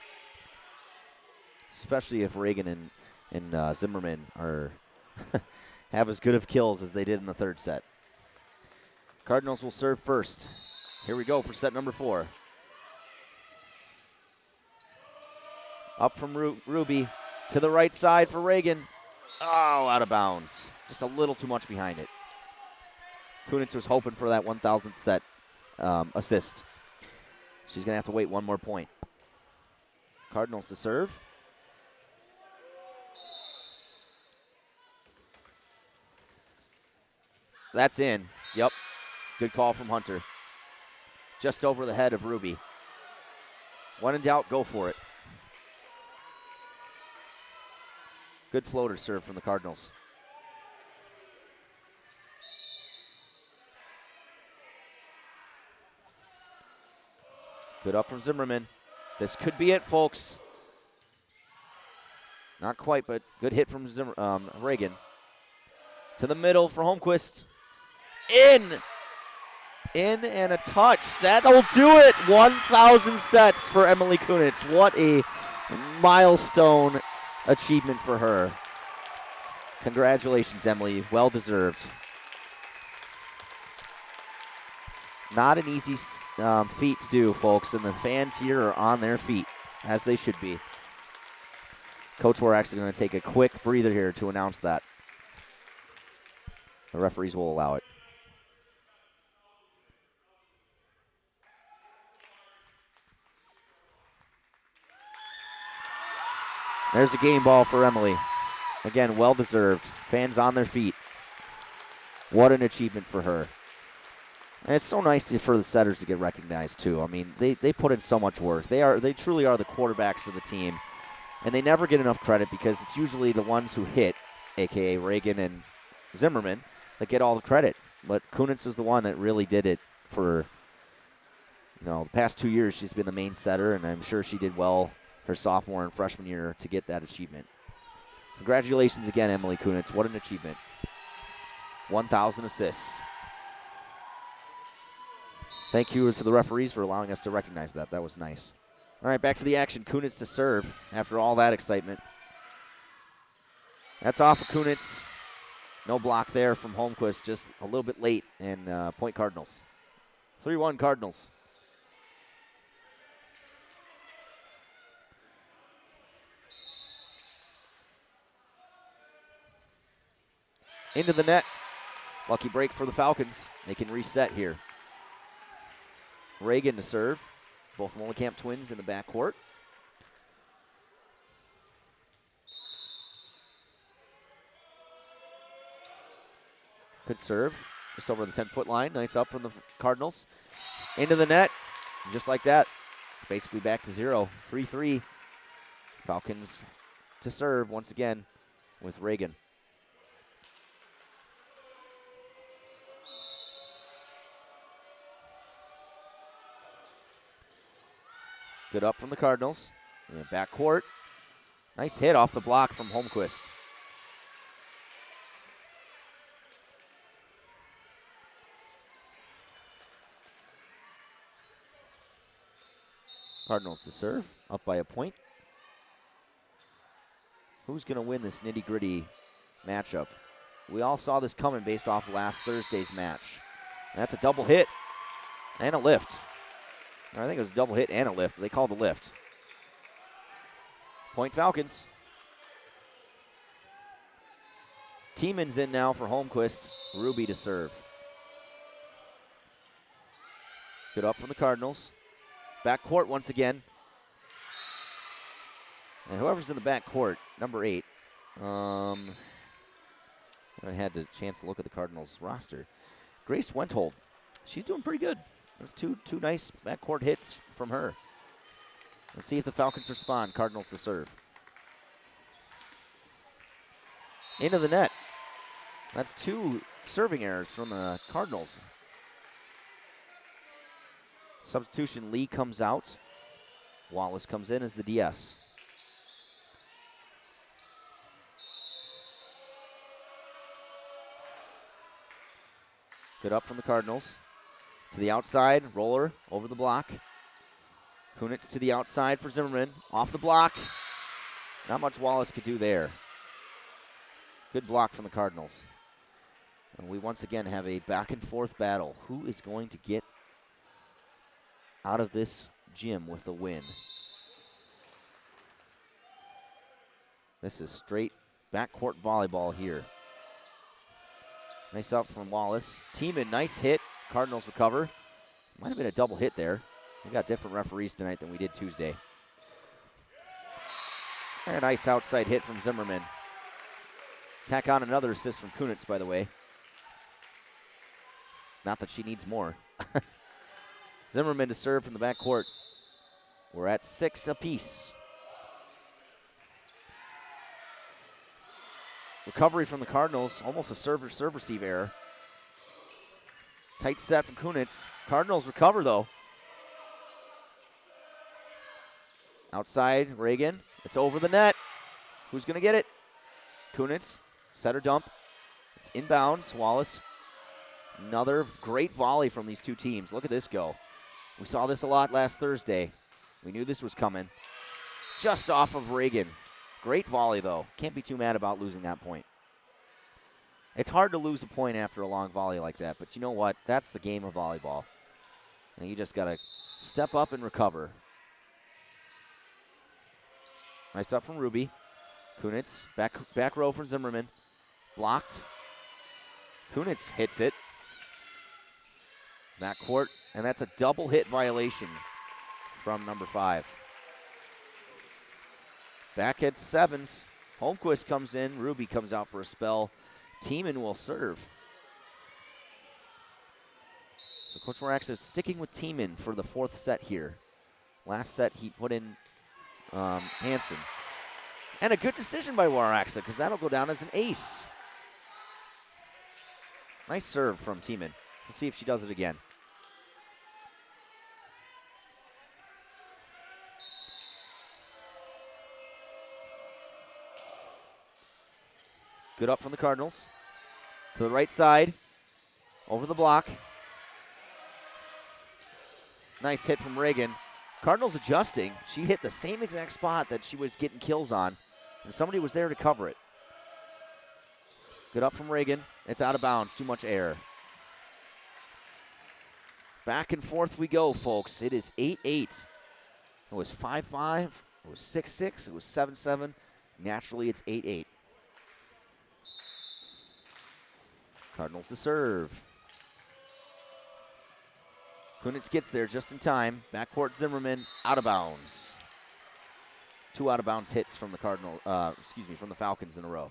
Especially if Reagan and and Zimmerman are have as good of kills as they did in the third set. Cardinals will serve first. Here we go for set number 4. Up from Ruby to the right side for Reagan. Oh, out of bounds. Just a little too much behind it. Kunitz was hoping for that 1,000th set assist. She's going to have to wait one more point. Cardinals to serve. That's in. Yep. Good call from Hunter. Just over the head of Ruby. When in doubt, go for it. Good floater serve from the Cardinals. Good up from Zimmerman. This could be it, folks. Not quite, but good hit from Reagan. To the middle for Holmquist. In and a touch. That'll do it. 1,000 sets for Emily Kunitz. What a milestone achievement for her. Congratulations, Emily. Well deserved. Not an easy feat to do, folks, and the fans here are on their feet, as they should be. Coach, we're actually going to take a quick breather here to announce that. The referees will allow it. There's a game ball for Emily. Again, well deserved. Fans on their feet. What an achievement for her. And it's so nice for the setters to get recognized too. I mean, they put in so much work. They truly are the quarterbacks of the team, and they never get enough credit because it's usually the ones who hit, aka Reagan and Zimmerman, that get all the credit. But Kunitz was the one that really did it for, the past 2 years. She's been the main setter, and I'm sure she did well her sophomore and freshman year to get that achievement. Congratulations again, Emily Kunitz. What an achievement. 1,000 assists. Thank you to the referees for allowing us to recognize that. That was nice. All right, back to the action. Kunitz to serve after all that excitement. That's off of Kunitz. No block there from Holmquist, just a little bit late, and point Cardinals. 3-1 Cardinals. Into the net. Lucky break for the Falcons. They can reset here. Reagan to serve. Both Molenkamp twins in the backcourt. Good serve. Just over the 10-foot line. Nice up from the Cardinals. Into the net. Just like that. It's basically back to 0. 3-3. Falcons to serve once again with Reagan. Good up from the Cardinals. In the backcourt. Nice hit off the block from Holmquist. Cardinals to serve. Up by a point. Who's going to win this nitty-gritty matchup? We all saw this coming based off last Thursday's match. And that's a double hit and a lift. I think it was a double hit and a lift, but they called the lift. Point Falcons. Tieman's in now for Holmquist. Ruby to serve. Good up from the Cardinals. Back court once again. And whoever's in the back court, number 8. I had the chance to look at the Cardinals roster. Grace Wenthold. She's doing pretty good. There's two nice backcourt hits from her. Let's see if the Falcons respond. Cardinals to serve. Into the net. That's 2 serving errors from the Cardinals. Substitution, Lee comes out. Wallace comes in as the DS. Good up from the Cardinals. To the outside, roller over the block. Kunitz to the outside for Zimmerman. Off the block. Not much Wallace could do there. Good block from the Cardinals. And we once again have a back and forth battle. Who is going to get out of this gym with a win? This is straight backcourt volleyball here. Nice up from Wallace. Tiemann, nice hit. Cardinals recover. Might have been a double hit there. We got different referees tonight than we did Tuesday. And a nice outside hit from Zimmerman. Tack on another assist from Kunitz, by the way. Not that she needs more. Zimmerman to serve from the backcourt. We're at 6 apiece. Recovery from the Cardinals, almost a serve-receive error. Tight set from Kunitz. Cardinals recover, though. Outside, Reagan. It's over the net. Who's going to get it? Kunitz. Set or dump. It's inbounds. Wallace. Another great volley from these two teams. Look at this go. We saw this a lot last Thursday. We knew this was coming. Just off of Reagan. Great volley, though. Can't be too mad about losing that point. It's hard to lose a point after a long volley like that, but you know what? That's the game of volleyball. And you just got to step up and recover. Nice up from Ruby. Kunitz, back row for Zimmerman. Blocked. Kunitz hits it. Backcourt, and that's a double hit violation from number 5. Back at 7s. Holmquist comes in. Ruby comes out for a spell. Tiemann will serve. So Coach Morax is sticking with Tiemann for the 4th set here. Last set he put in Hansen. And a good decision by Waraxa because that'll go down as an ace. Nice serve from Tiemann. Let's see if she does it again. Good up from the Cardinals. To the right side. Over the block. Nice hit from Reagan. Cardinals adjusting. She hit the same exact spot that she was getting kills on. And somebody was there to cover it. Good up from Reagan. It's out of bounds. Too much air. Back and forth we go, folks. It is 8-8. It was 5-5. It was 6-6. It was 7-7. Naturally, it's 8-8. Cardinals to serve. Kunitz gets there just in time. Backcourt Zimmerman, out of bounds. 2 out of bounds hits from the from the Falcons in a row.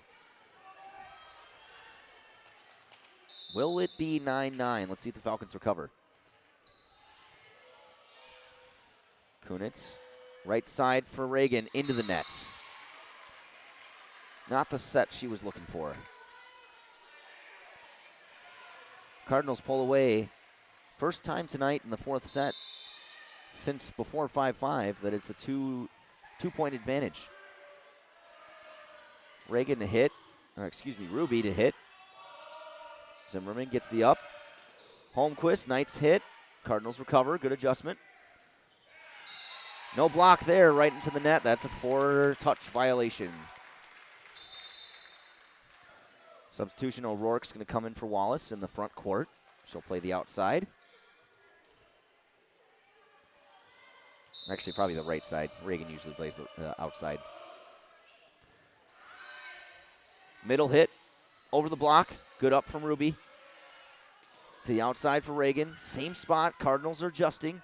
Will it be 9-9? Let's see if the Falcons recover. Kunitz, right side for Reagan, into the net. Not the set she was looking for. Cardinals pull away. First time tonight in the 4th set since before 5-5 that it's a two-point advantage. Reagan to hit. Ruby to hit. Zimmerman gets the up. Holmquist, nice hit. Cardinals recover. Good adjustment. No block there, right into the net. That's a 4-touch violation. Substitution, O'Rourke's going to come in for Wallace in the front court. She'll play the outside. Actually, probably the right side. Reagan usually plays the outside. Middle hit. Over the block. Good up from Ruby. To the outside for Reagan. Same spot. Cardinals are adjusting.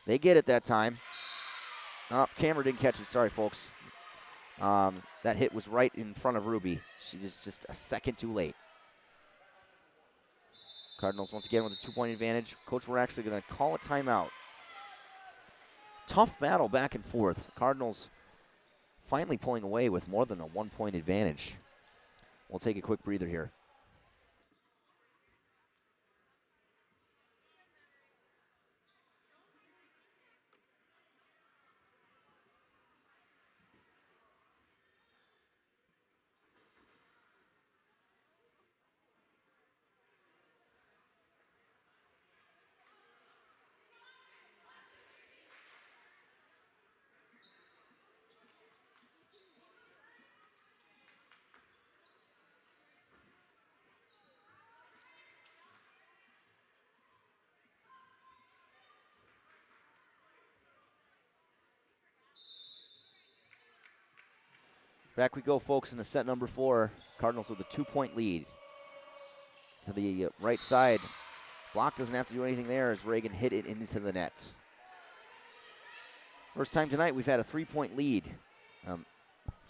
They get it that time. Camera didn't catch it. Sorry, folks. That hit was right in front of Ruby. She just a second too late. Cardinals once again with a 2-point advantage. Coach, we're actually going to call a timeout. Tough battle back and forth. Cardinals finally pulling away with more than a 1-point advantage. We'll take a quick breather here. Back we go, folks, in the set number 4. Cardinals with a 2-point lead. To the right side. Block doesn't have to do anything there as Reagan hit it into the net. First time tonight we've had a 3-point lead.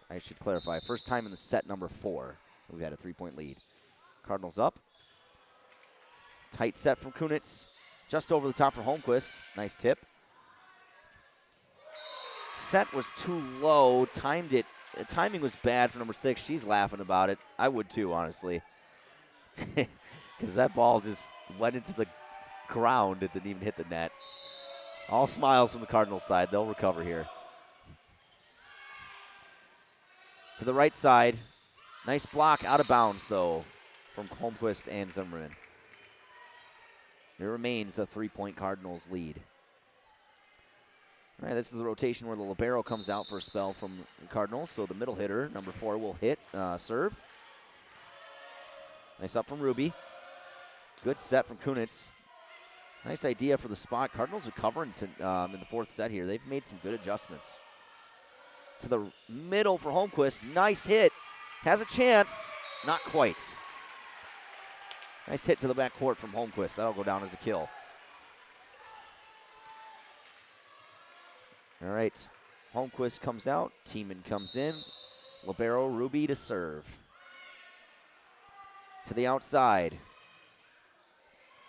I should clarify, first time in the set number 4 we've had a 3-point lead. Cardinals up. Tight set from Kunitz. Just over the top for Holmquist. Nice tip. Set was too low. Timed it. Timing was bad for number 6. She's laughing about it. I would too, honestly. Because that ball just went into the ground. It didn't even hit the net. All smiles from the Cardinals side. They'll recover here. To the right side. Nice block out of bounds, though, from Holmquist and Zimmerman. There remains a 3-point Cardinals lead. All right, this is the rotation where the libero comes out for a spell from the Cardinals. So the middle hitter, number 4, will hit, serve. Nice up from Ruby. Good set from Kunitz. Nice idea for the spot. Cardinals are covering in the 4th set here. They've made some good adjustments. To the middle for Holmquist. Nice hit. Has a chance. Not quite. Nice hit to the back court from Holmquist. That'll go down as a kill. All right. Holmquist comes out. Tiemann comes in. Libero Ruby to serve. To the outside.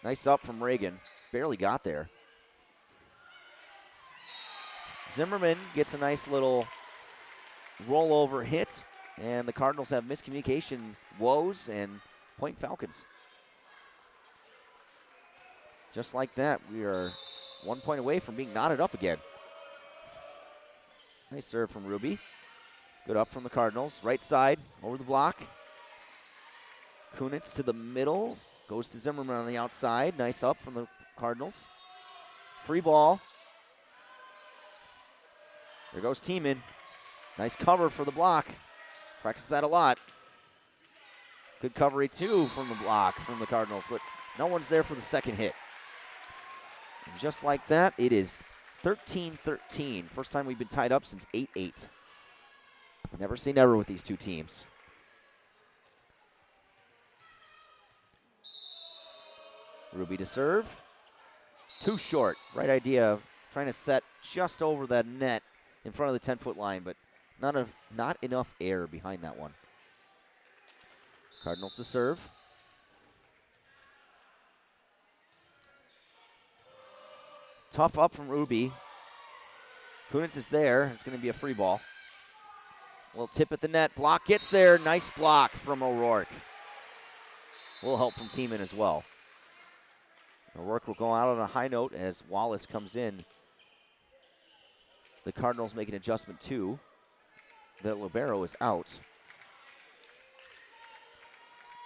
Nice up from Reagan. Barely got there. Zimmerman gets a nice little rollover hit. And the Cardinals have miscommunication woes and point Falcons. Just like that, we are 1 point away from being knotted up again. Nice serve from Ruby. Good up from the Cardinals. Right side, over the block. Kunitz to the middle. Goes to Zimmerman on the outside. Nice up from the Cardinals. Free ball. There goes Tiemann. Nice cover for the block. Practice that a lot. Good covery, too, from the block from the Cardinals, but no one's there for the second hit. And just like that, it is 13-13. First time we've been tied up since 8-8. Never say never with these two teams. Ruby to serve. Too short. Right idea. Trying to set just over that net in front of the 10-foot line, but not enough air behind that one. Cardinals to serve. Tough up from Ruby. Kunitz is there. It's going to be a free ball. Little tip at the net. Block gets there. Nice block from O'Rourke. A little help from Tiemann as well. O'Rourke will go out on a high note as Wallace comes in. The Cardinals make an adjustment too. The libero is out.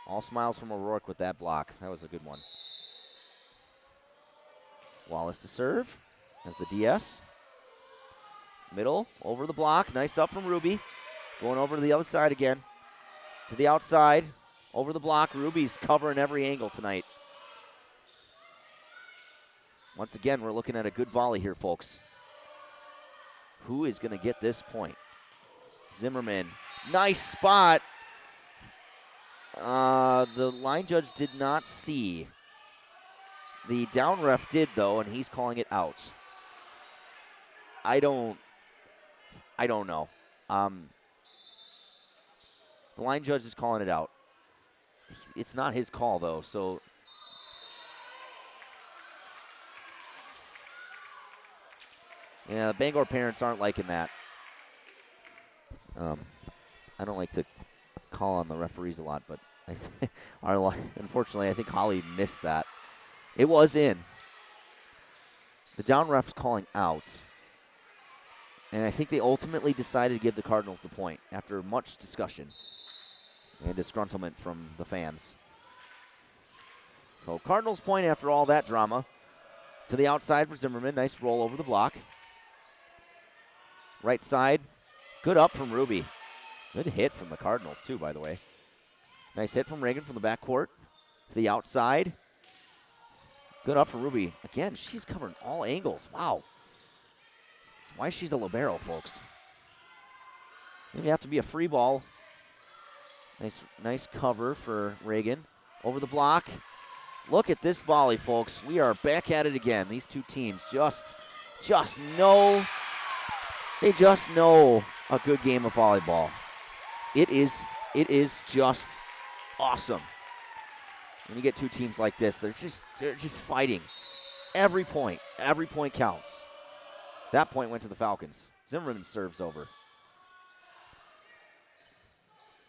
All smiles from O'Rourke with that block. That was a good one. Wallace to serve as the DS. Middle, over the block. Nice up from Ruby. Going over to the other side again. To the outside, over the block. Ruby's covering every angle tonight. Once again, we're looking at a good volley here, folks. Who is going to get this point? Zimmerman. Nice spot. The line judge did not see. The down ref did, though, and he's calling it out. I don't know. The line judge is calling it out. It's not his call, though, so. Yeah, the Bangor parents aren't liking that. I don't like to call on the referees a lot, but unfortunately, I think Holly missed that. It was in. The down ref's calling out. And I think they ultimately decided to give the Cardinals the point after much discussion and disgruntlement from the fans. So Cardinals point after all that drama. To the outside for Zimmerman. Nice roll over the block. Right side. Good up from Ruby. Good hit from the Cardinals, too, by the way. Nice hit from Reagan from the backcourt. To the outside. Good up from Ruby. Again, she's covering all angles. Wow. That's why she's a libero, folks. Maybe have to be a free ball. Nice cover for Reagan. Over the block. Look at this volley, folks. We are back at it again. These two teams just know, they just know a good game of volleyball. It is just awesome. When you get two teams like this, they're just fighting. Every point counts. That point went to the Falcons. Zimmerman serves over.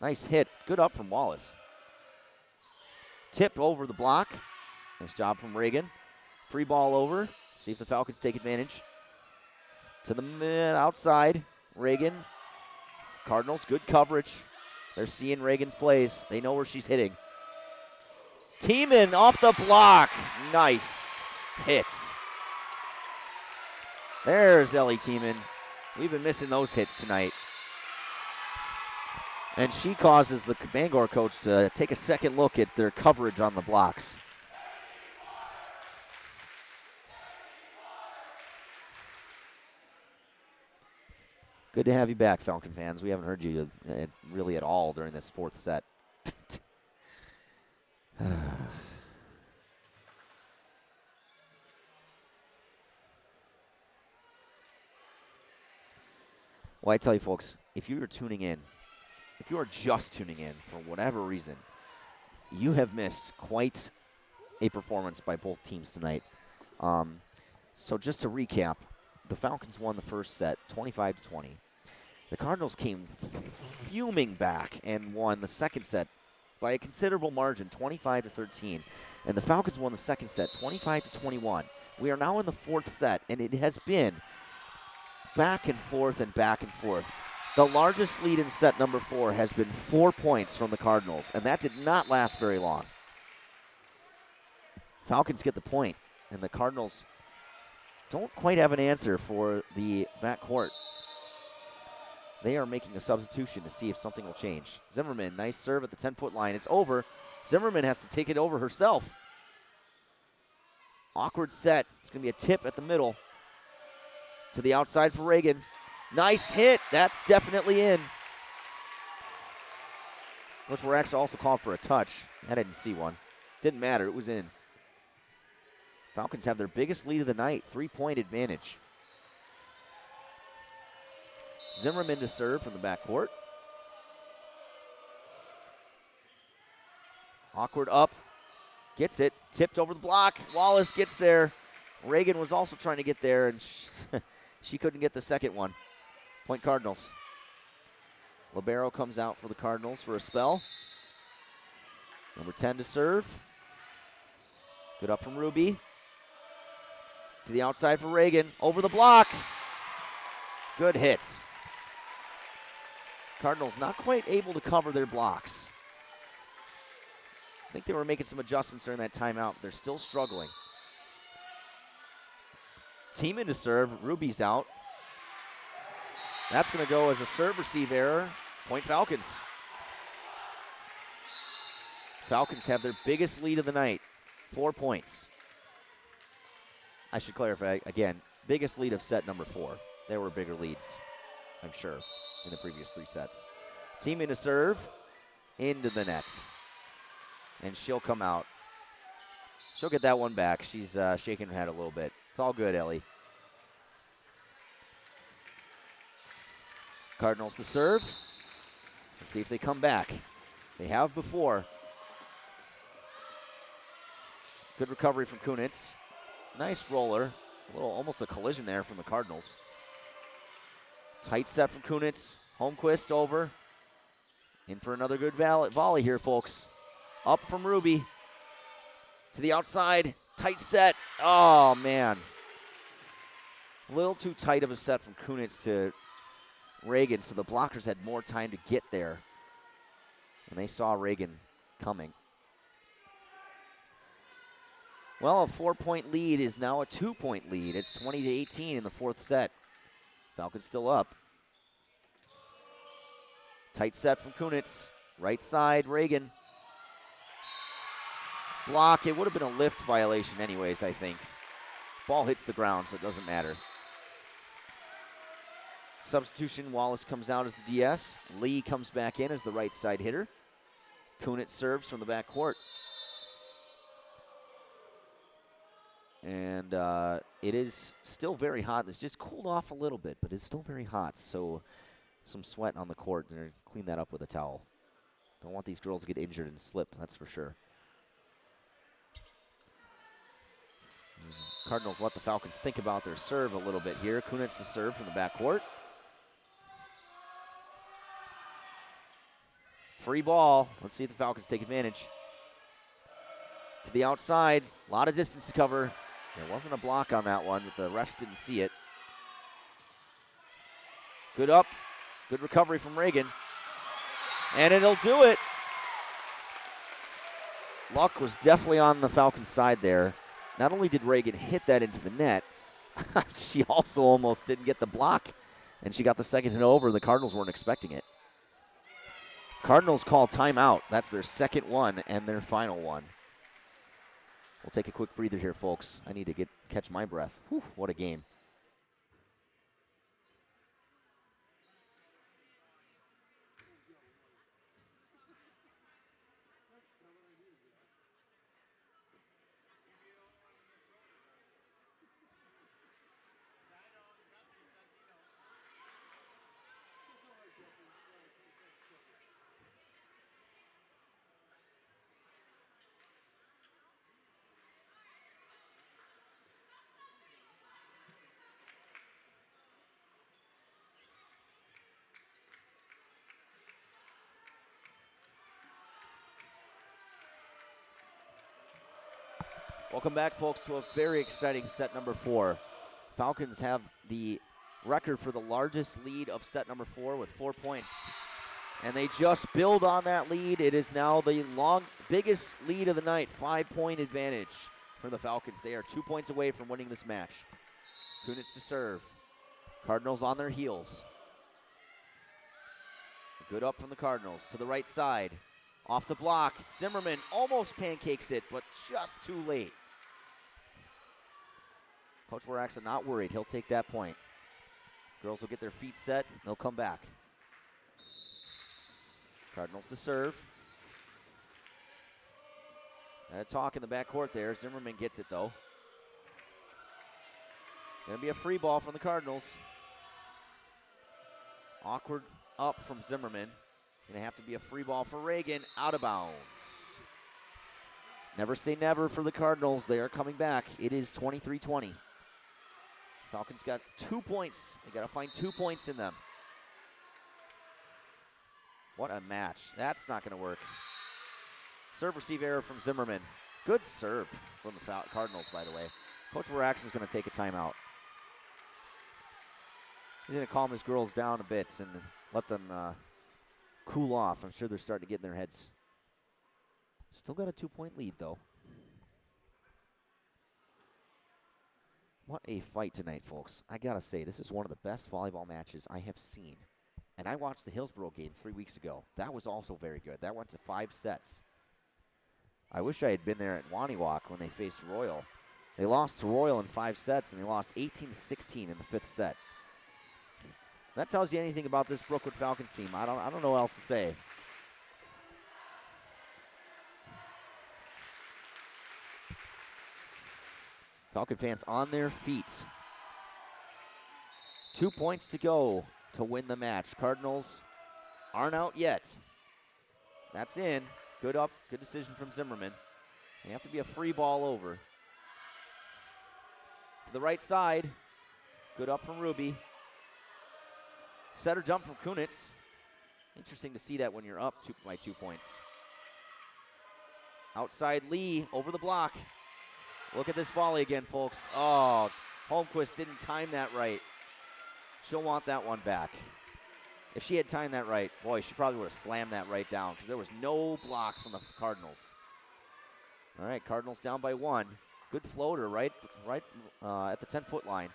Nice hit. Good up from Wallace. Tip over the block. Nice job from Reagan. Free ball over. See if the Falcons take advantage. To the outside. Reagan. Cardinals, good coverage. They're seeing Reagan's plays. They know where she's hitting. Tiemann off the block. Nice hits. There's Ellie Tiemann. We've been missing those hits tonight. And she causes the Bangor coach to take a second look at their coverage on the blocks. Good to have you back, Falcon fans. We haven't heard you really at all during this fourth set. Well, I tell you, folks, if you are tuning in, if you are just tuning in for whatever reason, you have missed quite a performance by both teams tonight. So just to recap, the Falcons won the first set 25-20. The Cardinals came fuming back and won the second set by a considerable margin, 25-13. And the Falcons won the second set 25-21. We are now in the fourth set, and it has been back and forth and back and forth. The largest lead in set number 4 has been 4 points from the Cardinals, and that did not last very long. Falcons get the point, and the Cardinals don't quite have an answer for the backcourt. They are making a substitution to see if something will change. Zimmerman, nice serve at the 10-foot line. It's over. Zimmerman has to take it over herself. Awkward set. It's going to be a tip at the middle. To the outside for Reagan. Nice hit. That's definitely in. Coach Warax also called for a touch. I didn't see one. Didn't matter. It was in. Falcons have their biggest lead of the night. 3-point advantage. Zimmerman to serve from the backcourt. Awkward up. Gets it. Tipped over the block. Wallace gets there. Reagan was also trying to get there, and she couldn't get the second one. Point Cardinals. Libero comes out for the Cardinals for a spell. Number 10 to serve. Good up from Ruby. To the outside for Reagan. Over the block. Good hits. Cardinals not quite able to cover their blocks. I think they were making some adjustments during that timeout. They're still struggling. Tiemann to serve. Ruby's out. That's going to go as a serve-receive error. Point Falcons. Falcons have their biggest lead of the night. 4 points. I should clarify again, biggest lead of set number 4. There were bigger leads, I'm sure, in the previous 3 sets. Tiemann to serve. Into the net. And she'll come out. She'll get that one back. She's shaking her head a little bit. It's all good, Ellie. Cardinals to serve. Let's see if they come back. They have before. Good recovery from Kunitz. Nice roller. Almost a collision there from the Cardinals. Tight set from Kunitz. Holmquist over. In for another good volley here, folks. Up from Ruby. To the outside. Tight set. Oh, man. A little too tight of a set from Kunitz to Reagan, so the blockers had more time to get there. And they saw Reagan coming. Well, a 4-point lead is now a 2-point lead. It's 20-18 in the fourth set. Falcons still up. Tight set from Kunitz. Right side, Reagan. Block. It would have been a lift violation anyways, I think. Ball hits the ground, so it doesn't matter. Substitution, Wallace comes out as the DS. Lee comes back in as the right side hitter. Kunitz serves from the back court. And it is still very hot. It's just cooled off a little bit, but it's still very hot. So some sweat on the court. They're going to clean that up with a towel. Don't want these girls to get injured and slip, that's for sure. Cardinals let the Falcons think about their serve a little bit here. Kunitz to serve from the back court. Free ball. Let's see if the Falcons take advantage. To the outside. A lot of distance to cover. There wasn't a block on that one, but the refs didn't see it. Good up. Good recovery from Reagan. And it'll do it. Luck was definitely on the Falcons' side there. Not only did Reagan hit that into the net, she also almost didn't get the block, and she got the second hit over. The Cardinals weren't expecting it. Cardinals call timeout. That's their second one and their final one. We'll take a quick breather here, folks. I need to catch my breath. Whew, what a game. Welcome back, folks, to a very exciting set number 4. Falcons have the record for the largest lead of set number 4 with 4 points. And they just build on that lead. It is now the biggest lead of the night, 5-point advantage for the Falcons. They are 2 points away from winning this match. Kunitz to serve. Cardinals on their heels. Good up from the Cardinals to the right side. Off the block, Zimmerman almost pancakes it, but just too late. Coach Waraxa not worried. He'll take that point. Girls will get their feet set. They'll come back. Cardinals to serve. And a talk in the backcourt there. Zimmerman gets it, though. Going to be a free ball from the Cardinals. Awkward up from Zimmerman. Going to have to be a free ball for Reagan. Out of bounds. Never say never for the Cardinals. They are coming back. It is 23-20. Falcons got 2 points. They got to find 2 points in them. What a match. That's not going to work. Serve receive error from Zimmerman. Good serve from the Cardinals, by the way. Coach Warax is going to take a timeout. He's going to calm his girls down a bit and let them cool off. I'm sure they're starting to get in their heads. Still got a 2-point lead, though. What a fight tonight, folks. I got to say, this is one of the best volleyball matches I have seen. And I watched the Hillsborough game 3 weeks ago. That was also very good. That went to 5 sets. I wish I had been there at Waniwak when they faced Royal. They lost to Royal in 5 sets, and they lost 18-16 in the 5th set. That tells you anything about this Brookwood Falcons team. I don't know what else to say. Falcon fans on their feet. 2 points to go to win the match. Cardinals aren't out yet. That's in. Good up. Good decision from Zimmerman. They have to be a free ball over. To the right side. Good up from Ruby. Setter jump from Kunitz. Interesting to see that when you're up by 2 points. Outside Lee over the block. Look at this volley again, folks. Oh, Holmquist didn't time that right. She'll want that one back. If she had timed that right, boy, she probably would have slammed that right down because there was no block from the Cardinals. All right, Cardinals down by 1. Good floater right at the 10-foot line.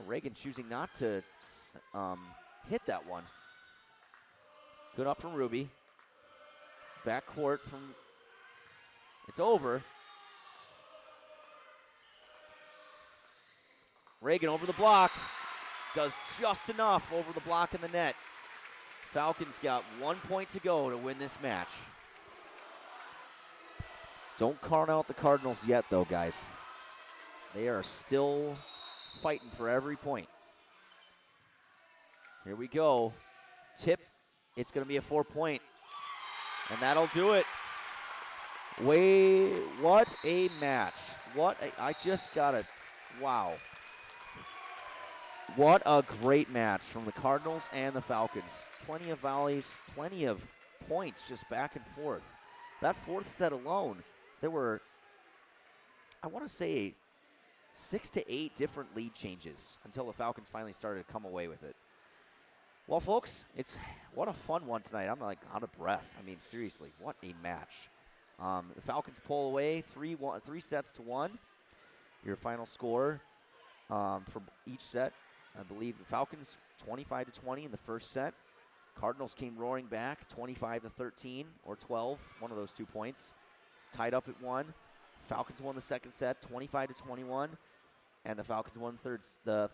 Reagan choosing not to hit that one. Good up from Ruby. Back court from, it's over. Reagan over the block. does just enough over the block in the net. Falcons got 1 point to go to win this match. Don't count out the Cardinals yet, though, guys. They are still fighting for every point. Here we go. Tip. It's going to be a 4-point. And that'll do it. What a match. I just got it. Wow. What a great match from the Cardinals and the Falcons. Plenty of volleys, plenty of points just back and forth. That fourth set alone, there were, I want to say, 6 to 8 different lead changes until the Falcons finally started to come away with it. Well, folks, what a fun one tonight. I'm like out of breath. I mean, seriously, what a match. The Falcons pull away 3 sets to 1. Your final score for each set. I believe the Falcons 25-20 in the first set. Cardinals came roaring back 25-13 or 12, one of those 2 points. It's tied up at 1. Falcons won the second set 25-21, and the Falcons won the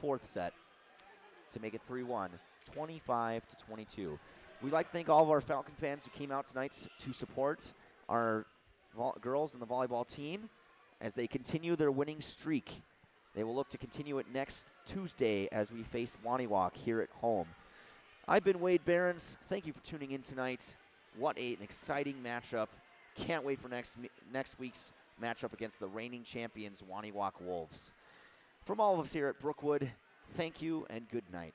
fourth set to make it 3-1, 25-22. We'd like to thank all of our Falcon fans who came out tonight to support our girls and the volleyball team as they continue their winning streak. They will look to continue it next Tuesday as we face Waniwak here at home. I've been Wade Behrens. Thank you for tuning in tonight. What an exciting matchup. Can't wait for next week's matchup against the reigning champions, Waniwak Wolves. From all of us here at Brookwood, thank you and good night.